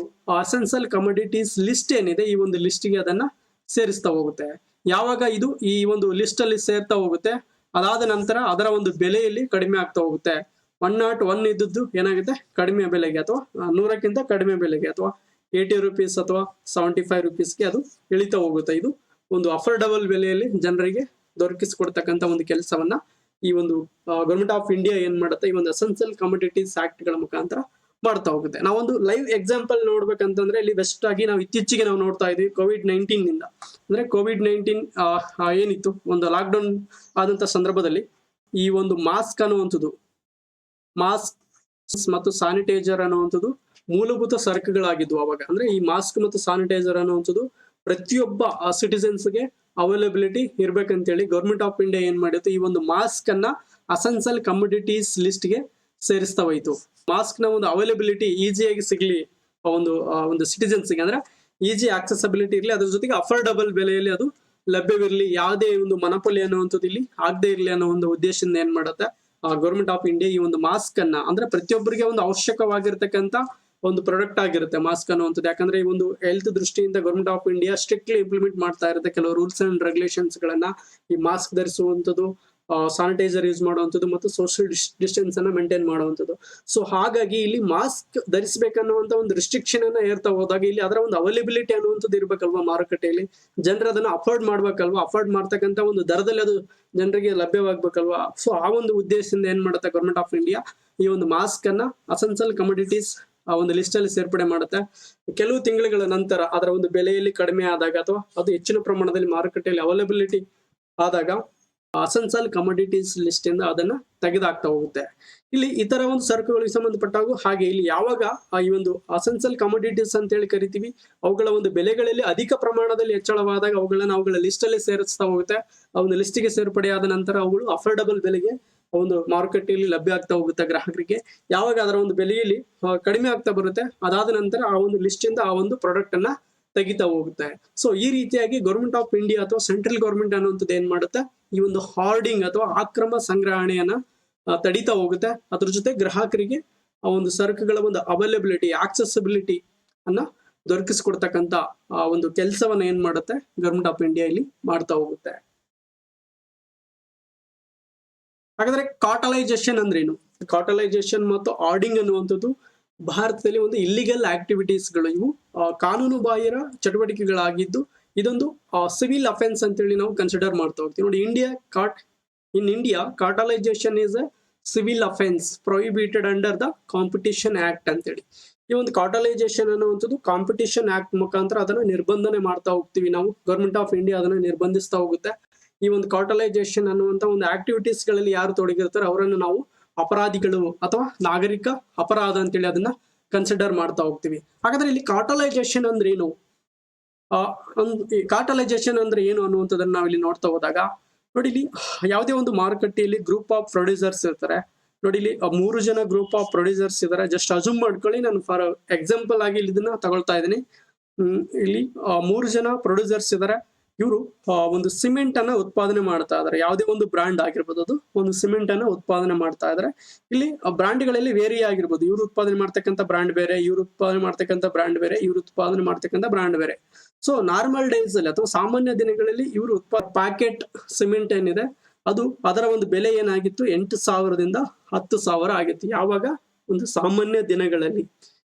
ಎಸೆನ್ಷಿಯಲ್ ಕಮೋಡಿಟೀಸ್ ಲಿಸ್ಟ್ ಏನಿದೆ ಈ ಒಂದು ಲಿಸ್ಟ್ಗೆ ಅದನ್ನ ಸೇರಿಸ್ತಾ ಹೋಗುತ್ತೆ. ಯಾವಾಗ ಇದು ಈ ಒಂದು ಲಿಸ್ಟ್ ಅಲ್ಲಿ ಸೇರ್ತಾ ಹೋಗುತ್ತೆ, ಅದಾದ ನಂತರ ಅದರ ಒಂದು ಬೆಲೆಯಲ್ಲಿ ಕಡಿಮೆ ಆಗ್ತಾ ಹೋಗುತ್ತೆ. 101 ಇದ್ದದ್ದು ಏನಾಗುತ್ತೆ, ಕಡಿಮೆ ಬೆಲೆಗೆ ಅಥವಾ 100ಕ್ಕಿಂತ ಕಡಿಮೆ ಬೆಲೆಗೆ ಅಥವಾ 80 rupees ಅಥವಾ 75 rupeesಗೆ ಅದು ಇಳಿತಾ ಹೋಗುತ್ತೆ. ಇದು ಒಂದು ಅಫೋರ್ಡಬಲ್ ಬೆಲೆಯಲ್ಲಿ ಜನರಿಗೆ ದೊರಕಿಸಿಕೊಡ್ತಕ್ಕಂಥ ಒಂದು ಕೆಲಸವನ್ನ ಈ ಒಂದು ಗವರ್ಮೆಂಟ್ ಆಫ್ ಇಂಡಿಯಾ ಏನ್ ಮಾಡುತ್ತೆ, ಈ ಒಂದು ಎಸೆನ್ಷಿಯಲ್ ಕಮೋಡಿಟೀಸ್ ಆಕ್ಟ್ ಗಳ ಮುಖಾಂತರ ಮಾಡ್ತಾ ಹೋಗುತ್ತೆ. ನಾವೊಂದು ಲೈವ್ ಎಕ್ಸಾಂಪಲ್ ನೋಡ್ಬೇಕಂತಂದ್ರೆ ಇಲ್ಲಿ ಬೆಸ್ಟ್ ಆಗಿ ನಾವು ಇತ್ತೀಚೆಗೆ ನಾವು ನೋಡ್ತಾ ಇದೀವಿ COVID-19 ನಿಂದ. ಅಂದ್ರೆ COVID-19 ಏನಿತ್ತು, ಒಂದು ಲಾಕ್ ಡೌನ್ ಆದಂತ ಸಂದರ್ಭದಲ್ಲಿ ಈ ಒಂದು ಮಾಸ್ಕ್ ಮತ್ತು ಸ್ಯಾನಿಟೈಸರ್ ಅನ್ನುವಂಥದ್ದು ಮೂಲಭೂತ ಸರಕುಗಳಾಗಿದ್ವು ಅವಾಗ. ಅಂದ್ರೆ ಈ ಮಾಸ್ಕ್ ಮತ್ತು ಸ್ಯಾನಿಟೈಸರ್ ಅನ್ನುವಂಥದ್ದು ಪ್ರತಿಯೊಬ್ಬ ಸಿಟಿಸನ್ಸ್ಗೆ ಅವೈಲಬಿಲಿಟಿ ಇರ್ಬೇಕಂತೇಳಿ ಗವರ್ಮೆಂಟ್ ಆಫ್ ಇಂಡಿಯಾ ಏನ್ ಮಾಡಿತ್ತು, ಈ ಒಂದು ಮಾಸ್ಕ್ ಅನ್ನ ಅಸೆನ್ಷಿಯಲ್ ಕಮೋಡಿಟೀಸ್ ಲಿಸ್ಟ್ಗೆ ಸೇರಿಸ್ತಾ ಹೋಯ್ತು. ಮಾಸ್ಕ್ ನ ಒಂದು ಅವೈಲಬಿಲಿಟಿ ಈಸಿಯಾಗಿ ಸಿಗ್ಲಿ ಒಂದು ಸಿಟಿಸನ್ಸ್ಗೆ, ಅಂದ್ರೆ ಈಸಿ ಆಕ್ಸೆಸಿಬಿಲಿಟಿ ಇರಲಿ, ಅದ್ರ ಜೊತೆಗೆ ಅಫೋರ್ಡಬಲ್ ಬೆಲೆಯಲ್ಲಿ ಅದು ಲಭ್ಯವಿರಲಿ, ಯಾವುದೇ ಒಂದು ಮನಪೊಲಿ ಅನ್ನುವಂಥದ್ದು ಇಲ್ಲಿ ಆಗದೆ ಇರಲಿ ಅನ್ನೋ ಒಂದು ಉದ್ದೇಶದಿಂದ ಏನ್ ಮಾಡುತ್ತೆ ಗವರ್ಮೆಂಟ್ ಆಫ್ ಇಂಡಿಯಾ ಈ ಒಂದು ಮಾಸ್ಕ್ ಅನ್ನ, ಅಂದ್ರೆ ಪ್ರತಿಯೊಬ್ಬರಿಗೆ ಒಂದು ಅವಶ್ಯಕವಾಗಿರ್ತಕ್ಕಂಥ ಒಂದು ಪ್ರಾಡಕ್ಟ್ ಆಗಿರುತ್ತೆ ಮಾಸ್ಕ್ ಅನ್ನುವಂಥದ್ದು. ಯಾಕಂದ್ರೆ ಈ ಒಂದು ಹೆಲ್ತ್ ದೃಷ್ಟಿಯಿಂದ government of India strictly implement ಮಾಡ್ತಾ ಇರುತ್ತೆ ಕೆಲವು ರೂಲ್ಸ್ ಅಂಡ್ ರೆಗ್ಯುಲೇಷನ್ಸ್ ಗಳನ್ನ. ಈ ಮಾಸ್ಕ್ ಧರಿಸುವಂಥದ್ದು, ಸ್ಯಾನಿಟೈಸರ್ ಯೂಸ್ ಮಾಡುವಂಥದ್ದು ಮತ್ತು ಸೋಷಿಯಲ್ ಡಿಸ್ಟೆನ್ಸ್ ಅನ್ನ ಮೇಂಟೈನ್ ಮಾಡುವಂಥದ್ದು. ಸೊ ಹಾಗಾಗಿ ಇಲ್ಲಿ ಮಾಸ್ಕ್ ಧರಿಸಬೇಕನ್ನುವಂತ ಒಂದು ರಿಸ್ಟ್ರಿಕ್ಷನ್ ಅನ್ನ ಏರ್ತಾ ಹೋದಾಗ ಇಲ್ಲಿ ಅದರ ಒಂದು ಅವೈಲಬಿಲಿಟಿ ಅನ್ನುವಂಥದ್ದು ಇರ್ಬೇಕಲ್ವಾ ಮಾರುಕಟ್ಟೆಯಲ್ಲಿ. ಜನರು ಅದನ್ನ ಅಫೋರ್ಡ್ ಮಾಡ್ಬೇಕಲ್ವಾ, ಅಫೋರ್ಡ್ ಮಾಡ್ತಕ್ಕಂಥ ಒಂದು ದರದಲ್ಲಿ ಅದು ಜನರಿಗೆ ಲಭ್ಯವಾಗ್ಬೇಕಲ್ವಾ. ಸೊ ಆ ಒಂದು ಉದ್ದೇಶದಿಂದ ಏನ್ ಮಾಡುತ್ತೆ ಗವರ್ಮೆಂಟ್ ಆಫ್ ಇಂಡಿಯಾ ಈ ಒಂದು ಮಾಸ್ಕ್ ಅನ್ನ ಅಸೆನ್ಷಿಯಲ್ ಕಮೋಡಿಟೀಸ್ ಆ ಒಂದು ಲಿಸ್ಟ್ ಅಲ್ಲಿ ಸೇರ್ಪಡೆ ಮಾಡುತ್ತೆ. ಕೆಲವು ತಿಂಗಳುಗಳ ನಂತರ ಅದರ ಒಂದು ಬೆಲೆಯಲ್ಲಿ ಕಡಿಮೆ ಆದಾಗ ಅಥವಾ ಅದು ಹೆಚ್ಚಿನ ಪ್ರಮಾಣದಲ್ಲಿ ಮಾರುಕಟ್ಟೆಯಲ್ಲಿ ಅವೈಲಬಿಲಿಟಿ ಆದಾಗ ಅಸೆನ್ಷಿಯಲ್ ಕಮೋಡಿಟೀಸ್ ಲಿಸ್ಟ್ ಇಂದ ಅದನ್ನ ತೆಗೆದಾಕ್ತಾ ಹೋಗುತ್ತೆ. ಇಲ್ಲಿ ಇತರ ಒಂದು ಸರಕುಗಳಿಗೆ ಸಂಬಂಧಪಟ್ಟಾಗ ಹಾಗೆ ಇಲ್ಲಿ ಯಾವಾಗ ಈ ಒಂದು ಅಸೆನ್ಷಿಯಲ್ ಕಮೋಡಿಟೀಸ್ ಅಂತ ಹೇಳಿ ಕರಿತೀವಿ, ಅವುಗಳ ಒಂದು ಬೆಲೆಗಳಲ್ಲಿ ಅಧಿಕ ಪ್ರಮಾಣದಲ್ಲಿ ಹೆಚ್ಚಳವಾದಾಗ ಅವುಗಳ ಲಿಸ್ಟ್ ಅಲ್ಲಿ ಸೇರಿಸ್ತಾ ಹೋಗುತ್ತೆ. ಆ ಒಂದು ಲಿಸ್ಟಿಗೆ ಸೇರ್ಪಡೆಯಾದ ನಂತರ ಅವುಗಳು ಅಫೋರ್ಡಬಲ್ ಬೆಲೆಗೆ ಒಂದು ಮಾರುಕಟ್ಟೆಯಲ್ಲಿ ಲಭ್ಯ ಆಗ್ತಾ ಹೋಗುತ್ತೆ ಗ್ರಾಹಕರಿಗೆ. ಯಾವಾಗ ಅದರ ಒಂದು ಬೆಲೆಯಲ್ಲಿ ಕಡಿಮೆ ಆಗ್ತಾ ಬರುತ್ತೆ, ಅದಾದ ನಂತರ ಆ ಒಂದು ಲಿಸ್ಟ್ ಇಂದ ಆ ಒಂದು ಪ್ರಾಡಕ್ಟ್ ಅನ್ನ ತೆಗಿತಾ ಹೋಗುತ್ತೆ. ಸೊ ಈ ರೀತಿಯಾಗಿ ಗವರ್ಮೆಂಟ್ ಆಫ್ ಇಂಡಿಯಾ ಅಥವಾ ಸೆಂಟ್ರಲ್ ಗವರ್ಮೆಂಟ್ ಅನ್ನುವಂಥದ್ದು ಏನ್ ಮಾಡುತ್ತೆ, ಈ ಒಂದು ಹಾರ್ಡಿಂಗ್ ಅಥವಾ ಅಕ್ರಮ ಸಂಗ್ರಹಣೆಯನ್ನ ತಡೀತಾ ಹೋಗುತ್ತೆ. ಅದ್ರ ಜೊತೆ ಗ್ರಾಹಕರಿಗೆ ಆ ಒಂದು ಸರಕುಗಳ ಒಂದು ಅವೈಲಬಿಲಿಟಿ, ಆಕ್ಸೆಸಿಬಿಲಿಟಿ ಅನ್ನ ದೊರಕಿಸ್ಕೊಡ್ತಕ್ಕಂತ ಆ ಒಂದು ಕೆಲಸವನ್ನ ಏನ್ ಮಾಡುತ್ತೆ ಗವರ್ಮೆಂಟ್ ಆಫ್ ಇಂಡಿಯಾ ಇಲ್ಲಿ ಮಾಡ್ತಾ ಹೋಗುತ್ತೆ. ಹಾಗಾದ್ರೆ ಕಾರ್ಟಲೈಸೇಷನ್ ಅಂದ್ರೇನು? ಕಾರ್ಟಲೈಸೇಷನ್ ಮತ್ತು ಆರ್ಡಿಂಗ್ ಅನ್ನುವಂಥದ್ದು ಭಾರತದಲ್ಲಿ ಒಂದು ಇಲ್ಲಿಗಲ್ ಆಕ್ಟಿವಿಟೀಸ್ಗಳು, ಇವು ಕಾನೂನು ಬಾಹಿರ ಚಟುವಟಿಕೆಗಳಾಗಿದ್ದು ಇದೊಂದು ಸಿವಿಲ್ ಅಫೆನ್ಸ್ ಅಂತೇಳಿ ನಾವು ಕನ್ಸಿಡರ್ ಮಾಡ್ತಾ ಹೋಗ್ತೀವಿ. ನೋಡಿ, in India cartelisation is a civil offence prohibited under the competition act ಅಂತೇಳಿ. ಈ ಒಂದು ಕಾರ್ಟಲೈಸೇಷನ್ ಅನ್ನುವಂಥದ್ದು ಕಾಂಪಿಟಿಷನ್ ಆಕ್ಟ್ ಮುಖಾಂತರ ಅದನ್ನ ನಿರ್ಬಂಧನೆ ಮಾಡ್ತಾ ಹೋಗ್ತೀವಿ ನಾವು. ಗವರ್ಮೆಂಟ್ ಆಫ್ ಇಂಡಿಯಾ ಅದನ್ನ ನಿರ್ಬಂಧಿಸ್ತಾ ಹೋಗುತ್ತೆ. ಈ ಒಂದು ಕಾರ್ಟಲೈಸೇಷನ್ ಅನ್ನುವಂತ ಒಂದು ಆಕ್ಟಿವಿಟೀಸ್ ಗಳಲ್ಲಿ ಯಾರು ತೊಡಗಿರ್ತಾರೆ ಅವರನ್ನು ನಾವು ಅಪರಾಧಿಗಳು ಅಥವಾ ನಾಗರಿಕ ಅಪರಾಧ ಅಂತೇಳಿ ಅದನ್ನ ಕನ್ಸಿಡರ್ ಮಾಡ್ತಾ ಹೋಗ್ತೀವಿ. ಹಾಗಾದ್ರೆ ಇಲ್ಲಿ ಕಾರ್ಟಲೈಸೇಷನ್ ಅಂದ್ರೆ ಏನು, ಕಾರ್ಟಲೈಸೇಷನ್ ಅಂದ್ರೆ ಏನು ಅನ್ನುವಂಥದ್ದನ್ನ ನಾವು ಇಲ್ಲಿ ನೋಡ್ತಾ ಹೋದಾಗ, ನೋಡಿ ಇಲ್ಲಿ ಯಾವುದೇ ಒಂದು ಮಾರುಕಟ್ಟೆಯಲ್ಲಿ ಗ್ರೂಪ್ ಆಫ್ ಪ್ರೊಡ್ಯೂಸರ್ಸ್ ಇರ್ತಾರೆ. ನೋಡಿ ಇಲ್ಲಿ 3 ಜನ ಗ್ರೂಪ್ ಆಫ್ ಪ್ರೊಡ್ಯೂಸರ್ಸ್ ಇದಾರೆ. ಜಸ್ಟ್ ಅಸ್ಯೂಮ್ ಮಾಡ್ಕೊಳ್ಳಿ, ನಾನು ಫಾರ್ ಎಕ್ಸಾಂಪಲ್ ಆಗಿ ಇಲ್ಲಿ ಇದನ್ನ ತಗೊಳ್ತಾ ಇದ್ದೀನಿ. ಇಲ್ಲಿ 3 ಜನ ಪ್ರೊಡ್ಯೂಸರ್ಸ್ ಇದಾರೆ. ಇವರು ಒಂದು ಸಿಮೆಂಟ್ ಅನ್ನ ಉತ್ಪಾದನೆ ಮಾಡ್ತಾ ಇದಾರೆ. ಯಾವುದೇ ಒಂದು ಬ್ರಾಂಡ್ ಆಗಿರ್ಬೋದು, ಅದು ಒಂದು ಸಿಮೆಂಟ್ ಅನ್ನ ಉತ್ಪಾದನೆ ಮಾಡ್ತಾ ಇದಾರೆ. ಇಲ್ಲಿ ಬ್ರಾಂಡ್ಗಳಲ್ಲಿ ವೇರಿ ಆಗಿರ್ಬೋದು. ಇವ್ರು ಉತ್ಪಾದನೆ ಮಾಡ್ತಕ್ಕಂಥ ಬ್ರಾಂಡ್ ಬೇರೆ, ಇವ್ರು ಉತ್ಪಾದನೆ ಮಾಡ್ತಕ್ಕಂಥ ಬ್ರಾಂಡ್ ಬೇರೆ, ಇವ್ರು ಉತ್ಪಾದನೆ ಮಾಡ್ತಕ್ಕಂಥ ಬ್ರಾಂಡ್ ಬೇರೆ. ಸೊ ನಾರ್ಮಲ್ ಡೇಸ್ ಅಲ್ಲಿ ಅಥವಾ ಸಾಮಾನ್ಯ ದಿನಗಳಲ್ಲಿ ಇವರು ಪ್ಯಾಕೆಟ್ ಸಿಮೆಂಟ್ ಏನಿದೆ ಅದು ಅದರ ಒಂದು ಬೆಲೆ ಏನಾಗಿತ್ತು 8,000ದಿಂದ 10,000 ಆಗಿತ್ತು. ಯಾವಾಗ ಒಂದು ಸಾಮಾನ್ಯ ದಿನಗಳಲ್ಲಿ.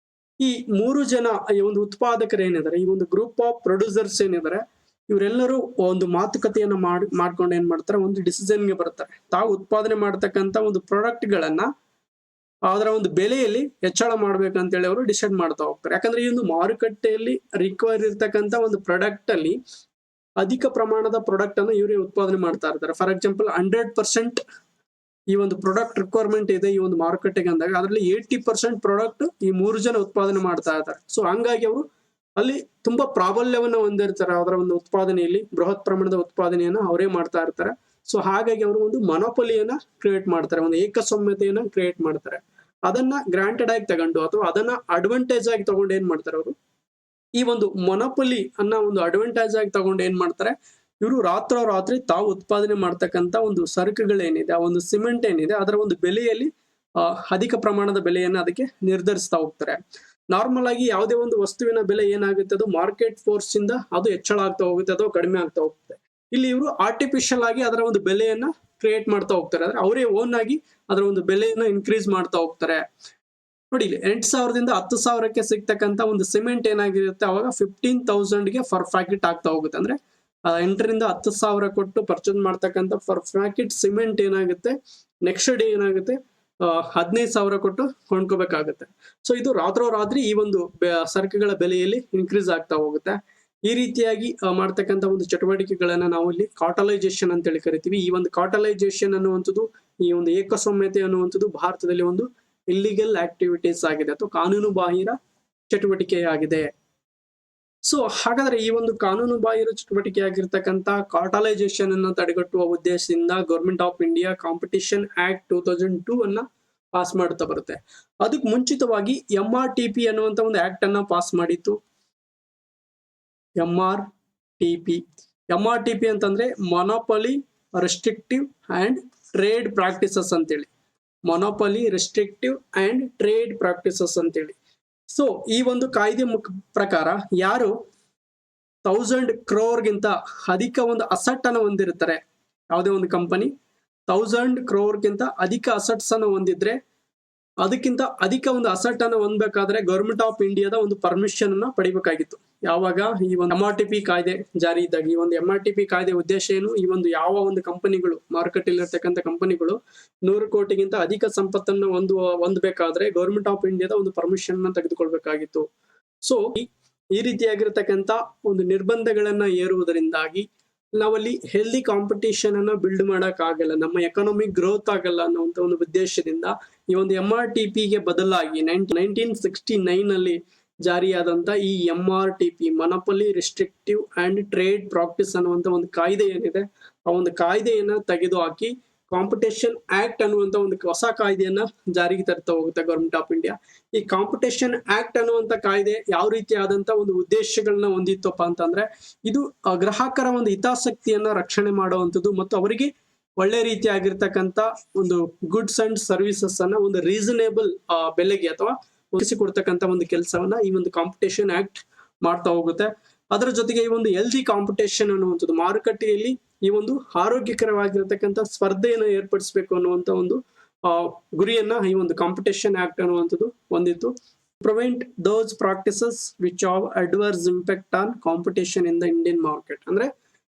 ಈ 3 ಜನ ಈ ಒಂದು ಉತ್ಪಾದಕರು ಏನಿದ್ದಾರೆ, ಈ ಒಂದು ಗ್ರೂಪ್ ಆಫ್ ಪ್ರೊಡ್ಯೂಸರ್ಸ್ ಏನಿದ್ದಾರೆ, ಇವರೆಲ್ಲರೂ ಒಂದು ಮಾತುಕತೆಯನ್ನ ಮಾಡ್ಕೊಂಡು ಏನ್ ಮಾಡ್ತಾರೆ, ಒಂದು ಡಿಸಿಷನ್ಗೆ ಬರ್ತಾರೆ. ತಾವು ಉತ್ಪಾದನೆ ಮಾಡ್ತಕ್ಕಂಥ ಒಂದು ಪ್ರಾಡಕ್ಟ್ ಗಳನ್ನ ಅದರ ಒಂದು ಬೆಲೆಯಲ್ಲಿ ಹೆಚ್ಚಳ ಮಾಡ್ಬೇಕಂತೇಳಿ ಅವರು ಡಿಸೈಡ್ ಮಾಡ್ತಾ ಹೋಗ್ತಾರೆ. ಯಾಕಂದ್ರೆ ಈ ಒಂದು ಮಾರುಕಟ್ಟೆಯಲ್ಲಿ ರಿಕ್ವೈರ್ ಇರ್ತಕ್ಕಂಥ ಒಂದು ಪ್ರಾಡಕ್ಟ್ ಅಲ್ಲಿ ಅಧಿಕ ಪ್ರಮಾಣದ ಪ್ರಾಡಕ್ಟ್ ಅನ್ನು ಇವರೇ ಉತ್ಪಾದನೆ ಮಾಡ್ತಾ ಇರ್ತಾರೆ. ಫಾರ್ ಎಕ್ಸಾಂಪಲ್ 100% ಈ ಒಂದು ಪ್ರಾಡಕ್ಟ್ ರಿಕ್ವೈರ್ಮೆಂಟ್ ಇದೆ ಈ ಒಂದು ಮಾರುಕಟ್ಟೆಗೆ ಅಂದಾಗ ಅದರಲ್ಲಿ 80% ಪ್ರಾಡಕ್ಟ್ ಈ 3 ಜನ ಉತ್ಪಾದನೆ ಮಾಡ್ತಾ ಇದ್ದಾರೆ. ಸೊ ಹಂಗಾಗಿ ಅವರು ಅಲ್ಲಿ ತುಂಬಾ ಪ್ರಾಬಲ್ಯವನ್ನ ಹೊಂದಿರ್ತಾರೆ. ಅದರ ಒಂದು ಉತ್ಪಾದನೆಯಲ್ಲಿ ಬೃಹತ್ ಪ್ರಮಾಣದ ಉತ್ಪಾದನೆಯನ್ನ ಅವರೇ ಮಾಡ್ತಾ ಇರ್ತಾರೆ. ಸೊ ಹಾಗಾಗಿ ಅವರು ಒಂದು ಮೊನೊಪೊಲಿಯನ್ನ ಕ್ರಿಯೇಟ್ ಮಾಡ್ತಾರೆ, ಒಂದು ಏಕಸ್ವಾಮ್ಯತೆಯನ್ನ ಕ್ರಿಯೇಟ್ ಮಾಡ್ತಾರೆ. ಅದನ್ನ ಗ್ರಾಂಟೆಡ್ ಆಗಿ ತಗೊಂಡು ಅಥವಾ ಅದನ್ನ ಅಡ್ವಾಂಟೇಜ್ ಆಗಿ ತಗೊಂಡು ಏನ್ ಮಾಡ್ತಾರೆ ಅವರು, ಈ ಒಂದು ಮೊನೊಪೊಲಿ ಅನ್ನ ಒಂದು ಅಡ್ವಾಂಟೇಜ್ ಆಗಿ ತಗೊಂಡು ಏನ್ ಮಾಡ್ತಾರೆ, ಇವರು ರಾತ್ರೋರಾತ್ರಿ ತಾವು ಉತ್ಪಾದನೆ ಮಾಡ್ತಕ್ಕಂಥ ಒಂದು ಸರಕುಗಳೇನಿದೆ, ಆ ಒಂದು ಸಿಮೆಂಟ್ ಏನಿದೆ ಅದರ ಒಂದು ಬೆಲೆಯಲ್ಲಿ ಅಧಿಕ ಪ್ರಮಾಣದ ಬೆಲೆಯನ್ನ ಅದಕ್ಕೆ ನಿರ್ಧರಿಸ್ತಾ ಹೋಗ್ತಾರೆ. ನಾರ್ಮಲ್ ಆಗಿ ಯಾವುದೇ ಒಂದು ವಸ್ತುವಿನ ಬೆಲೆ ಏನಾಗುತ್ತೆ, ಅದು ಮಾರ್ಕೆಟ್ ಫೋರ್ಸ್ ಇಂದ ಅದು ಹೆಚ್ಚಳ ಆಗ್ತಾ ಹೋಗುತ್ತೆ ಅಥವಾ ಕಡಿಮೆ ಆಗ್ತಾ ಹೋಗುತ್ತೆ. ಇಲ್ಲಿ ಇವರು ಆರ್ಟಿಫಿಷಿಯಲ್ ಆಗಿ ಅದರ ಒಂದು ಬೆಲೆಯನ್ನ ಕ್ರಿಯೇಟ್ ಮಾಡ್ತಾ ಹೋಗ್ತಾರೆ. ಅಂದ್ರೆ ಅವರೇ ಓನ್ ಆಗಿ ಅದರ ಒಂದು ಬೆಲೆಯನ್ನ ಇನ್ಕ್ರೀಸ್ ಮಾಡ್ತಾ ಹೋಗ್ತಾರೆ. ನೋಡಿ, ಇಲ್ಲಿ 8,000ದಿಂದ 10,000ಕ್ಕೆ ಸಿಗ್ತಕ್ಕಂಥ ಒಂದು ಸಿಮೆಂಟ್ ಏನಾಗಿರುತ್ತೆ ಅವಾಗ 15,000ಗೆ ಫರ್ ಪ್ಯಾಕೆಟ್ ಆಗ್ತಾ ಹೋಗುತ್ತೆ. ಅಂದ್ರೆ 8ರಿಂದ 10,000 ಕೊಟ್ಟು ಪರ್ಚೇಸ್ ಮಾಡ್ತಕ್ಕಂಥ ಫರ್ ಪ್ಯಾಕೆಟ್ ಸಿಮೆಂಟ್ ಏನಾಗುತ್ತೆ ನೆಕ್ಸ್ಟ್ ಡೇ ಏನಾಗುತ್ತೆ 15,000 ಕೊಟ್ಟು ಕೊಂಡ್ಕೋಬೇಕಾಗುತ್ತೆ. ಸೊ ಇದು ರಾತ್ರೋರಾತ್ರಿ ಈ ಒಂದು ಸರಕುಗಳ ಬೆಲೆಯಲ್ಲಿ ಇನ್ಕ್ರೀಸ್ ಆಗ್ತಾ ಹೋಗುತ್ತೆ. ಈ ರೀತಿಯಾಗಿ ಮಾಡ್ತಕ್ಕಂಥ ಒಂದು ಚಟುವಟಿಕೆಗಳನ್ನ ನಾವು ಇಲ್ಲಿ ಕಾರ್ಟಲೈಸೇಷನ್ ಅಂತ ಹೇಳಿ ಕರಿತೀವಿ. ಈ ಒಂದು ಕಾರ್ಟಲೈಸೇಷನ್ ಅನ್ನುವಂಥದ್ದು, ಈ ಒಂದು ಏಕಸ್ವಾಮ್ಯತೆ ಅನ್ನುವಂಥದ್ದು ಭಾರತದಲ್ಲಿ ಒಂದು ಇಲ್ಲಿಗಲ್ ಆಕ್ಟಿವಿಟೀಸ್ ಆಗಿದೆ ಅಥವಾ ಕಾನೂನು ಬಾಹಿರ ಚಟುವಟಿಕೆಯಾಗಿದೆ. ಸೊ ಹಾಗಾದ್ರೆ ಈ ಒಂದು ಕಾನೂನು ಬಾಹಿರ ಚಟುವಟಿಕೆ ಆಗಿರ್ತಕ್ಕಂಥ ಕಾರ್ಟಲೈಸೇಷನ್ ಅನ್ನು ತಡೆಗಟ್ಟುವ ಉದ್ದೇಶದಿಂದ government of India competition act 2002 ಅನ್ನ ಪಾಸ್ ಮಾಡ್ತಾ ಬರುತ್ತೆ. ಅದಕ್ಕೆ ಮುಂಚಿತವಾಗಿ MRTP ಅನ್ನುವಂತ ಒಂದು ಆಕ್ಟ್ ಅನ್ನ ಪಾಸ್ ಮಾಡಿತ್ತು. MRTP ಅಂತಂದ್ರೆ ಮೊನೊಪೊಲಿ ರೆಸ್ಟ್ರಿಕ್ಟಿವ್ ಅಂಡ್ ಟ್ರೇಡ್ ಪ್ರಾಕ್ಟೀಸಸ್ ಅಂತೇಳಿ. ಮೊನೊಪೊಲಿ ರೆಸ್ಟ್ರಿಕ್ಟಿವ್ ಅಂಡ್ ಟ್ರೇಡ್ ಪ್ರಾಕ್ಟೀಸಸ್ ಅಂತೇಳಿ ಸೊ ಈ ಒಂದು ಕಾಯ್ದೆ ಪ್ರಕಾರ ಯಾರು 1000 crore ಅಧಿಕ ಒಂದು ಅಸೆಟ್ ಅನ್ನು ಹೊಂದಿರ್ತಾರೆ, ಯಾವುದೇ ಒಂದು ಕಂಪನಿ 1000 crore ಅಧಿಕ ಅಸೆಟ್ಸ್ ಅನ್ನು ಹೊಂದಿದ್ರೆ ಅದಕ್ಕಿಂತ ಅಧಿಕ ಒಂದು ಅಸೆಟ್ ಅನ್ನು ಹೊಂದಬೇಕಾದ್ರೆ ಗವರ್ಮೆಂಟ್ ಆಫ್ ಇಂಡಿಯಾದ ಒಂದು ಪರ್ಮಿಷನ್ ಅನ್ನ ಪಡಿಬೇಕಾಗಿತ್ತು. ಯಾವಾಗ ಈ ಒಂದು MRTP ಕಾಯ್ದೆ ಜಾರಿ ಇದ್ದಾಗ, ಈ ಒಂದು MRTP ಕಾಯ್ದೆ ಉದ್ದೇಶ ಏನು, ಈ ಒಂದು ಯಾವ ಒಂದು ಕಂಪನಿಗಳು ಮಾರುಕಟ್ಟೆಯಲ್ಲಿ ಇರ್ತಕ್ಕಂಥ ಕಂಪನಿಗಳು 100 ಕೋಟಿಗಿಂತ ಅಧಿಕ ಸಂಪತ್ತನ್ನು ಹೊಂದಬೇಕಾದ್ರೆ ಗವರ್ಮೆಂಟ್ ಆಫ್ ಇಂಡಿಯಾದ ಒಂದು ಪರ್ಮಿಷನ್ ಅನ್ನ ತೆಗೆದುಕೊಳ್ಬೇಕಾಗಿತ್ತು. ಸೊ ಈ ರೀತಿಯಾಗಿರ್ತಕ್ಕಂಥ ಒಂದು ನಿರ್ಬಂಧಗಳನ್ನ ಏರುವುದರಿಂದಾಗಿ ನಾವಲ್ಲಿ ಹೆಲ್ದಿ ಕಾಂಪಿಟೇಷನ್ ಅನ್ನ ಬಿಲ್ಡ್ ಮಾಡಕ್ ಆಗಲ್ಲ, ನಮ್ಮ ಎಕಾನಮಿಕ್ ಗ್ರೋತ್ ಆಗಲ್ಲ ಅನ್ನುವಂತ ಒಂದು ಉದ್ದೇಶದಿಂದ ಈ ಒಂದು MRTP ಗೆ ಬದಲಾಗಿ 1969 ಅಲ್ಲಿ ಜಾರಿಯಾದಂತ ಈ MRTP monopoly restrictive and trade practice ಅನ್ನುವಂತ ಒಂದು ಕಾಯ್ದೆ ಏನಿದೆ, ಆ ಒಂದು ಕಾಯ್ದೆಯನ್ನ ತೆಗೆದು ಹಾಕಿ ಕಾಂಪಿಟೇಷನ್ ಆಕ್ಟ್ ಅನ್ನುವಂತ ಒಂದು ಹೊಸ ಕಾಯ್ದೆಯನ್ನ ಜಾರಿಗೆ ತರ್ತಾ ಹೋಗುತ್ತೆ ಗವರ್ಮೆಂಟ್ ಆಫ್ ಇಂಡಿಯಾ. ಈ ಕಾಂಪಿಟೇಷನ್ ಆಕ್ಟ್ ಅನ್ನುವಂತ ಕಾಯ್ದೆ ಯಾವ ರೀತಿಯಾದಂತ ಒಂದು ಉದ್ದೇಶಗಳನ್ನ ಹೊಂದಿತ್ತಪ್ಪ ಅಂತಂದ್ರೆ, ಇದು ಗ್ರಾಹಕರ ಒಂದು ಹಿತಾಸಕ್ತಿಯನ್ನ ರಕ್ಷಣೆ ಮಾಡುವಂಥದ್ದು ಮತ್ತು ಅವರಿಗೆ ಒಳ್ಳೆ ರೀತಿಯಾಗಿರ್ತಕ್ಕಂಥ ಒಂದು ಗುಡ್ಸ್ ಅಂಡ್ ಸರ್ವಿಸಸ್ ಅನ್ನ ಒಂದು ರೀಸನೇಬಲ್ ಬೆಲೆಗೆ ಅಥವಾ ಒದಗಿಸಿಕೊಡ್ತಕ್ಕಂಥ ಒಂದು ಕೆಲಸವನ್ನ ಈ ಒಂದು ಕಾಂಪಿಟೇಷನ್ ಆಕ್ಟ್ ಮಾಡ್ತಾ ಹೋಗುತ್ತೆ. ಅದರ ಜೊತೆಗೆ ಈ ಒಂದು ಹೆಲ್ದಿ ಕಾಂಪಿಟೇಷನ್ ಅನ್ನುವಂಥದ್ದು, ಮಾರುಕಟ್ಟೆಯಲ್ಲಿ ಈ ಒಂದು ಆರೋಗ್ಯಕರವಾಗಿರ್ತಕ್ಕಂಥ ಸ್ಪರ್ಧೆಯನ್ನು ಏರ್ಪಡಿಸಬೇಕು ಅನ್ನುವಂತ ಒಂದು ಗುರಿಯನ್ನ ಈ ಒಂದು ಕಾಂಪಿಟೇಷನ್ ಆಕ್ಟ್ ಅನ್ನುವಂಥದ್ದು ಹೊಂದಿತ್ತು. Prevent those practices which have adverse impact on competition in the Indian market. ಅಂದ್ರೆ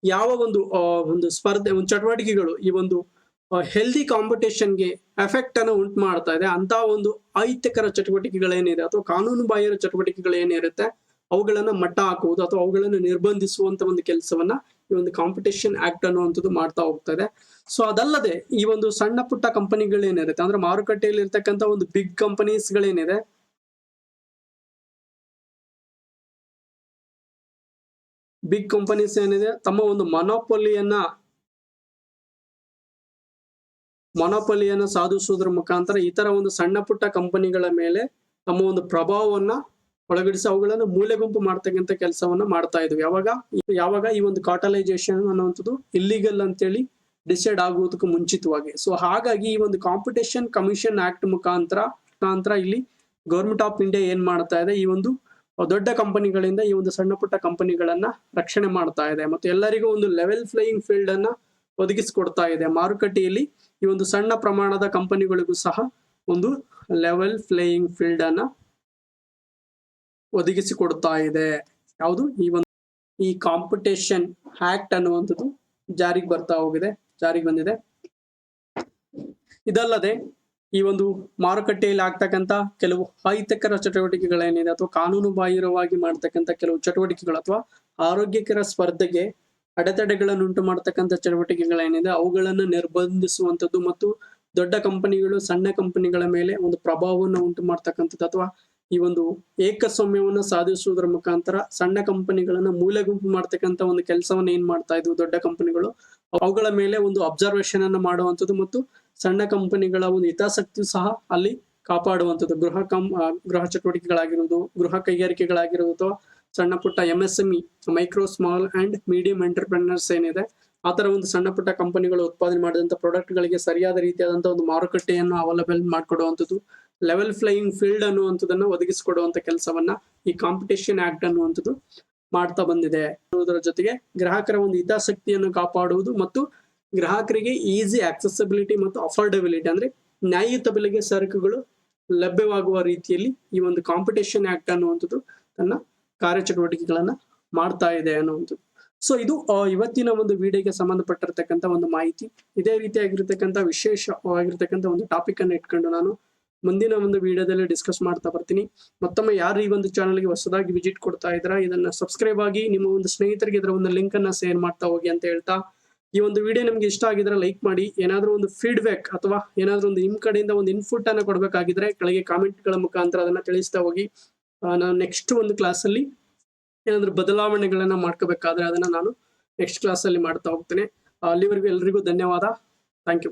ಯಾವ ಒಂದು ಸ್ಪರ್ಧೆ, ಒಂದು ಚಟುವಟಿಕೆಗಳು ಈ ಒಂದು ಹೆಲ್ದಿ ಕಾಂಪಿಟೇಷನ್ಗೆ ಎಫೆಕ್ಟ್ ಅನ್ನು ಉಂಟು ಮಾಡ್ತಾ ಇದೆ ಅಂತ ಒಂದು ಅಹಿತಕರ ಚಟುವಟಿಕೆಗಳೇನಿದೆ ಅಥವಾ ಕಾನೂನು ಬಾಹಿರ ಚಟುವಟಿಕೆಗಳೇನಿರುತ್ತೆ ಅವುಗಳನ್ನ ಮಟ್ಟ ಹಾಕುವುದು ಅಥವಾ ಅವುಗಳನ್ನು ನಿರ್ಬಂಧಿಸುವಂತ ಒಂದು ಕೆಲಸವನ್ನ ಈ ಒಂದು ಕಾಂಪಿಟೇಷನ್ ಆಕ್ಟ್ ಅನ್ನುವಂಥದ್ದು ಮಾಡ್ತಾ ಹೋಗ್ತಾ ಇದೆ. ಸೊ ಅದಲ್ಲದೆ ಈ ಒಂದು ಸಣ್ಣ ಪುಟ್ಟ ಕಂಪನಿಗಳೇನಿರುತ್ತೆ ಅಂದ್ರೆ ಮಾರುಕಟ್ಟೆಯಲ್ಲಿ ಇರ್ತಕ್ಕಂಥ ಒಂದು ಬಿಗ್ ಕಂಪನೀಸ್ ಗಳೇನಿದೆ, ಬಿಗ್ ಕಂಪನೀಸ್ ಏನಿದೆ ತಮ್ಮ ಒಂದು ಮೊನೊಪೊಲಿಯನ್ನ ಸಾಧಿಸುವುದರ ಮುಖಾಂತರ ಇತರ ಒಂದು ಸಣ್ಣ ಪುಟ್ಟ ಕಂಪನಿಗಳ ಮೇಲೆ ತಮ್ಮ ಒಂದು ಪ್ರಭಾವವನ್ನ ಒಳಗಡಿಸಿ ಅವುಗಳನ್ನು ಮೂಲೆಗುಂಪು ಮಾಡ್ತಕ್ಕಂಥ ಕೆಲಸವನ್ನ ಮಾಡ್ತಾ ಇದ್ವಿ. ಯಾವಾಗ ಈ ಒಂದು ಕಾರ್ಟಲೈಸೇಷನ್ ಅನ್ನುವಂಥದ್ದು ಇಲ್ಲಿಗಲ್ ಅಂತೇಳಿ ಡಿಸೈಡ್ ಆಗುವುದಕ್ಕೂ ಮುಂಚಿತವಾಗಿ. ಸೊ ಹಾಗಾಗಿ ಈ ಒಂದು ಕಾಂಪಿಟೇಷನ್ ಕಮಿಷನ್ ಆಕ್ಟ್ ಮುಖಾಂತರ ಇಲ್ಲಿ ಗವರ್ಮೆಂಟ್ ಆಫ್ ಇಂಡಿಯಾ ಏನ್ ಮಾಡ್ತಾ ಇದೆ, ಈ ಒಂದು ದೊಡ್ಡ ಕಂಪನಿಗಳಿಂದ ಈ ಒಂದು ಸಣ್ಣ ಪುಟ್ಟ ಕಂಪನಿಗಳನ್ನ ರಕ್ಷಣೆ ಮಾಡ್ತಾ ಇದೆ ಮತ್ತು ಎಲ್ಲರಿಗೂ ಒಂದು ಲೆವೆಲ್ ಫ್ಲೈಯಿಂಗ್ ಫೀಲ್ಡ್ ಅನ್ನ ಒದಗಿಸಿಕೊಡ್ತಾ ಇದೆ. ಮಾರುಕಟ್ಟೆಯಲ್ಲಿ ಈ ಒಂದು ಸಣ್ಣ ಪ್ರಮಾಣದ ಕಂಪನಿಗಳಿಗೂ ಸಹ ಒಂದು ಲೆವೆಲ್ ಫ್ಲೈಯಿಂಗ್ ಫೀಲ್ಡ್ ಅನ್ನ ಒದಗಿಸಿಕೊಡ್ತಾ ಇದೆ. ಯಾವುದು ಈ ಕಾಂಪಿಟೇಷನ್ ಆಕ್ಟ್ ಅನ್ನುವಂಥದ್ದು ಜಾರಿಗೆ ಬಂದಿದೆ. ಇದಲ್ಲದೆ ಈ ಒಂದು ಮಾರುಕಟ್ಟೆಯಲ್ಲಿ ಆಗ್ತಕ್ಕಂಥ ಕೆಲವು ಅಹಿತಕರ ಚಟುವಟಿಕೆಗಳೇನಿದೆ ಅಥವಾ ಕಾನೂನು ಬಾಹಿರವಾಗಿ ಮಾಡ್ತಕ್ಕಂಥ ಕೆಲವು ಚಟುವಟಿಕೆಗಳು ಅಥವಾ ಆರೋಗ್ಯಕರ ಸ್ಪರ್ಧೆಗೆ ಅಡೆತಡೆಗಳನ್ನು ಉಂಟು ಮಾಡ್ತಕ್ಕಂಥ ಚಟುವಟಿಕೆಗಳೇನಿದೆ ಅವುಗಳನ್ನು ನಿರ್ಬಂಧಿಸುವಂಥದ್ದು ಮತ್ತು ದೊಡ್ಡ ಕಂಪನಿಗಳು ಸಣ್ಣ ಕಂಪನಿಗಳ ಮೇಲೆ ಒಂದು ಪ್ರಭಾವವನ್ನು ಉಂಟು ಮಾಡ್ತಕ್ಕಂಥದ್ದು ಅಥವಾ ಈ ಒಂದು ಏಕಸ್ವಾಮ್ಯವನ್ನು ಸಾಧಿಸುವುದರ ಮುಖಾಂತರ ಸಣ್ಣ ಕಂಪನಿಗಳನ್ನ ಮೂಲೆಗುಂಪು ಮಾಡ್ತಕ್ಕಂಥ ಒಂದು ಕೆಲಸವನ್ನ ಏನ್ ಮಾಡ್ತಾ ಇದ್ವು ದೊಡ್ಡ ಕಂಪನಿಗಳು, ಅವುಗಳ ಮೇಲೆ ಒಂದು ಅಬ್ಸರ್ವೇಷನ್ ಅನ್ನು ಮಾಡುವಂಥದ್ದು ಮತ್ತು ಸಣ್ಣ ಕಂಪನಿಗಳ ಒಂದು ಹಿತಾಸಕ್ತಿ ಸಹ ಅಲ್ಲಿ ಕಾಪಾಡುವಂಥದ್ದು. ಗೃಹ ಚಟುವಟಿಕೆಗಳಾಗಿರುವುದು, ಗೃಹ ಕೈಗಾರಿಕೆಗಳಾಗಿರುವುದು ಅಥವಾ ಸಣ್ಣ ಪುಟ್ಟ MSME micro small and medium entrepreneurs ಏನಿದೆ ಆ ತರ ಒಂದು ಸಣ್ಣ ಪುಟ್ಟ ಕಂಪನಿಗಳು ಉತ್ಪಾದನೆ ಮಾಡಿದಂತ ಪ್ರಾಡಕ್ಟ್ ಗಳಿಗೆ ಸರಿಯಾದ ರೀತಿಯಾದಂತಹ ಒಂದು ಮಾರುಕಟ್ಟೆಯನ್ನು ಅವೈಲೇಬಲ್ ಮಾಡಿಕೊಡುವಂಥದ್ದು, ಲೆವೆಲ್ ಫ್ಲೈಯಿಂಗ್ ಫೀಲ್ಡ್ ಅನ್ನುವಂಥದ್ದನ್ನ ಒದಗಿಸಿಕೊಡುವಂತ ಕೆಲಸವನ್ನ ಈ ಕಾಂಪಿಟೇಷನ್ ಆಕ್ಟ್ ಅನ್ನುವಂಥದ್ದು ಮಾಡ್ತಾ ಬಂದಿದೆ. ಅದರ ಜೊತೆಗೆ ಗ್ರಾಹಕರ ಒಂದು ಹಿತಾಸಕ್ತಿಯನ್ನು ಕಾಪಾಡುವುದು ಮತ್ತು ಗ್ರಾಹಕರಿಗೆ ಈಸಿ ಆಕ್ಸೆಸಿಬಿಲಿಟಿ ಮತ್ತು ಅಫೋರ್ಡಬಿಲಿಟಿ ಅಂದ್ರೆ ನ್ಯಾಯಯುತ ಬೆಲೆಗೆ ಸರಕುಗಳು ಲಭ್ಯವಾಗುವ ರೀತಿಯಲ್ಲಿ ಈ ಒಂದು ಕಾಂಪಿಟೇಷನ್ ಆಕ್ಟ್ ಅನ್ನುವಂಥದ್ದು ತನ್ನ ಕಾರ್ಯಚಟುವಟಿಕೆಗಳನ್ನ ಮಾಡ್ತಾ ಇದೆ ಅನ್ನುವಂಥದ್ದು. ಸೊ ಇದು ಇವತ್ತಿನ ಒಂದು ವಿಡಿಯೋಗೆ ಸಂಬಂಧಪಟ್ಟಿರ್ತಕ್ಕಂಥ ಒಂದು ಮಾಹಿತಿ. ಇದೇ ರೀತಿಯಾಗಿರ್ತಕ್ಕಂಥ ವಿಶೇಷವಾಗಿರ್ತಕ್ಕಂಥ ಒಂದು ಟಾಪಿಕ್ ಅನ್ನು ಇಟ್ಕೊಂಡು ನಾನು ಮುಂದಿನ ಒಂದು ವಿಡಿಯೋದಲ್ಲಿ ಡಿಸ್ಕಸ್ ಮಾಡ್ತಾ ಬರ್ತೀನಿ. ಮತ್ತೊಮ್ಮೆ ಯಾರು ಈ ಒಂದು ಚಾನಲ್ಗೆ ಹೊಸದಾಗಿ ವಿಸಿಟ್ ಕೊಡ್ತಾ ಇದ್ದೀರಾ ಇದನ್ನ ಸಬ್ಸ್ಕ್ರೈಬ್ ಆಗಿ ನಿಮ್ಮ ಒಂದು ಸ್ನೇಹಿತರಿಗೆ ಇದರ ಒಂದು ಲಿಂಕ್ ಅನ್ನ ಶೇರ್ ಮಾಡ್ತಾ ಹೋಗಿ ಅಂತ ಹೇಳ್ತಾ, ಈ ಒಂದು ವಿಡಿಯೋ ನಿಮ್ಗೆ ಇಷ್ಟ ಆಗಿದ್ರೆ ಲೈಕ್ ಮಾಡಿ. ಏನಾದ್ರೂ ಒಂದು ಫೀಡ್ಬ್ಯಾಕ್ ಅಥವಾ ಏನಾದ್ರೂ ಒಂದು ನಿಮ್ ಕಡೆಯಿಂದ ಒಂದು ಇನ್ಪುಟ್ ಅನ್ನ ಕೊಡ್ಬೇಕಾಗಿದ್ರೆ ಕೆಳಗೆ ಕಾಮೆಂಟ್ ಗಳ ಮುಖಾಂತರ ಅದನ್ನ ತಿಳಿಸ್ತಾ ಹೋಗಿ. ನಾನು ನೆಕ್ಸ್ಟ್ ಒಂದು ಕ್ಲಾಸ್ ಅಲ್ಲಿ ಏನಾದ್ರೂ ಬದಲಾವಣೆಗಳನ್ನ ಮಾಡ್ಕೋಬೇಕಾದ್ರೆ ಅದನ್ನ ನಾನು ನೆಕ್ಸ್ಟ್ ಕ್ಲಾಸ್ ಅಲ್ಲಿ ಮಾಡ್ತಾ ಹೋಗ್ತೇನೆ. ಅಲ್ಲಿವರೆಗೂ ಎಲ್ರಿಗೂ ಧನ್ಯವಾದ. Thank you.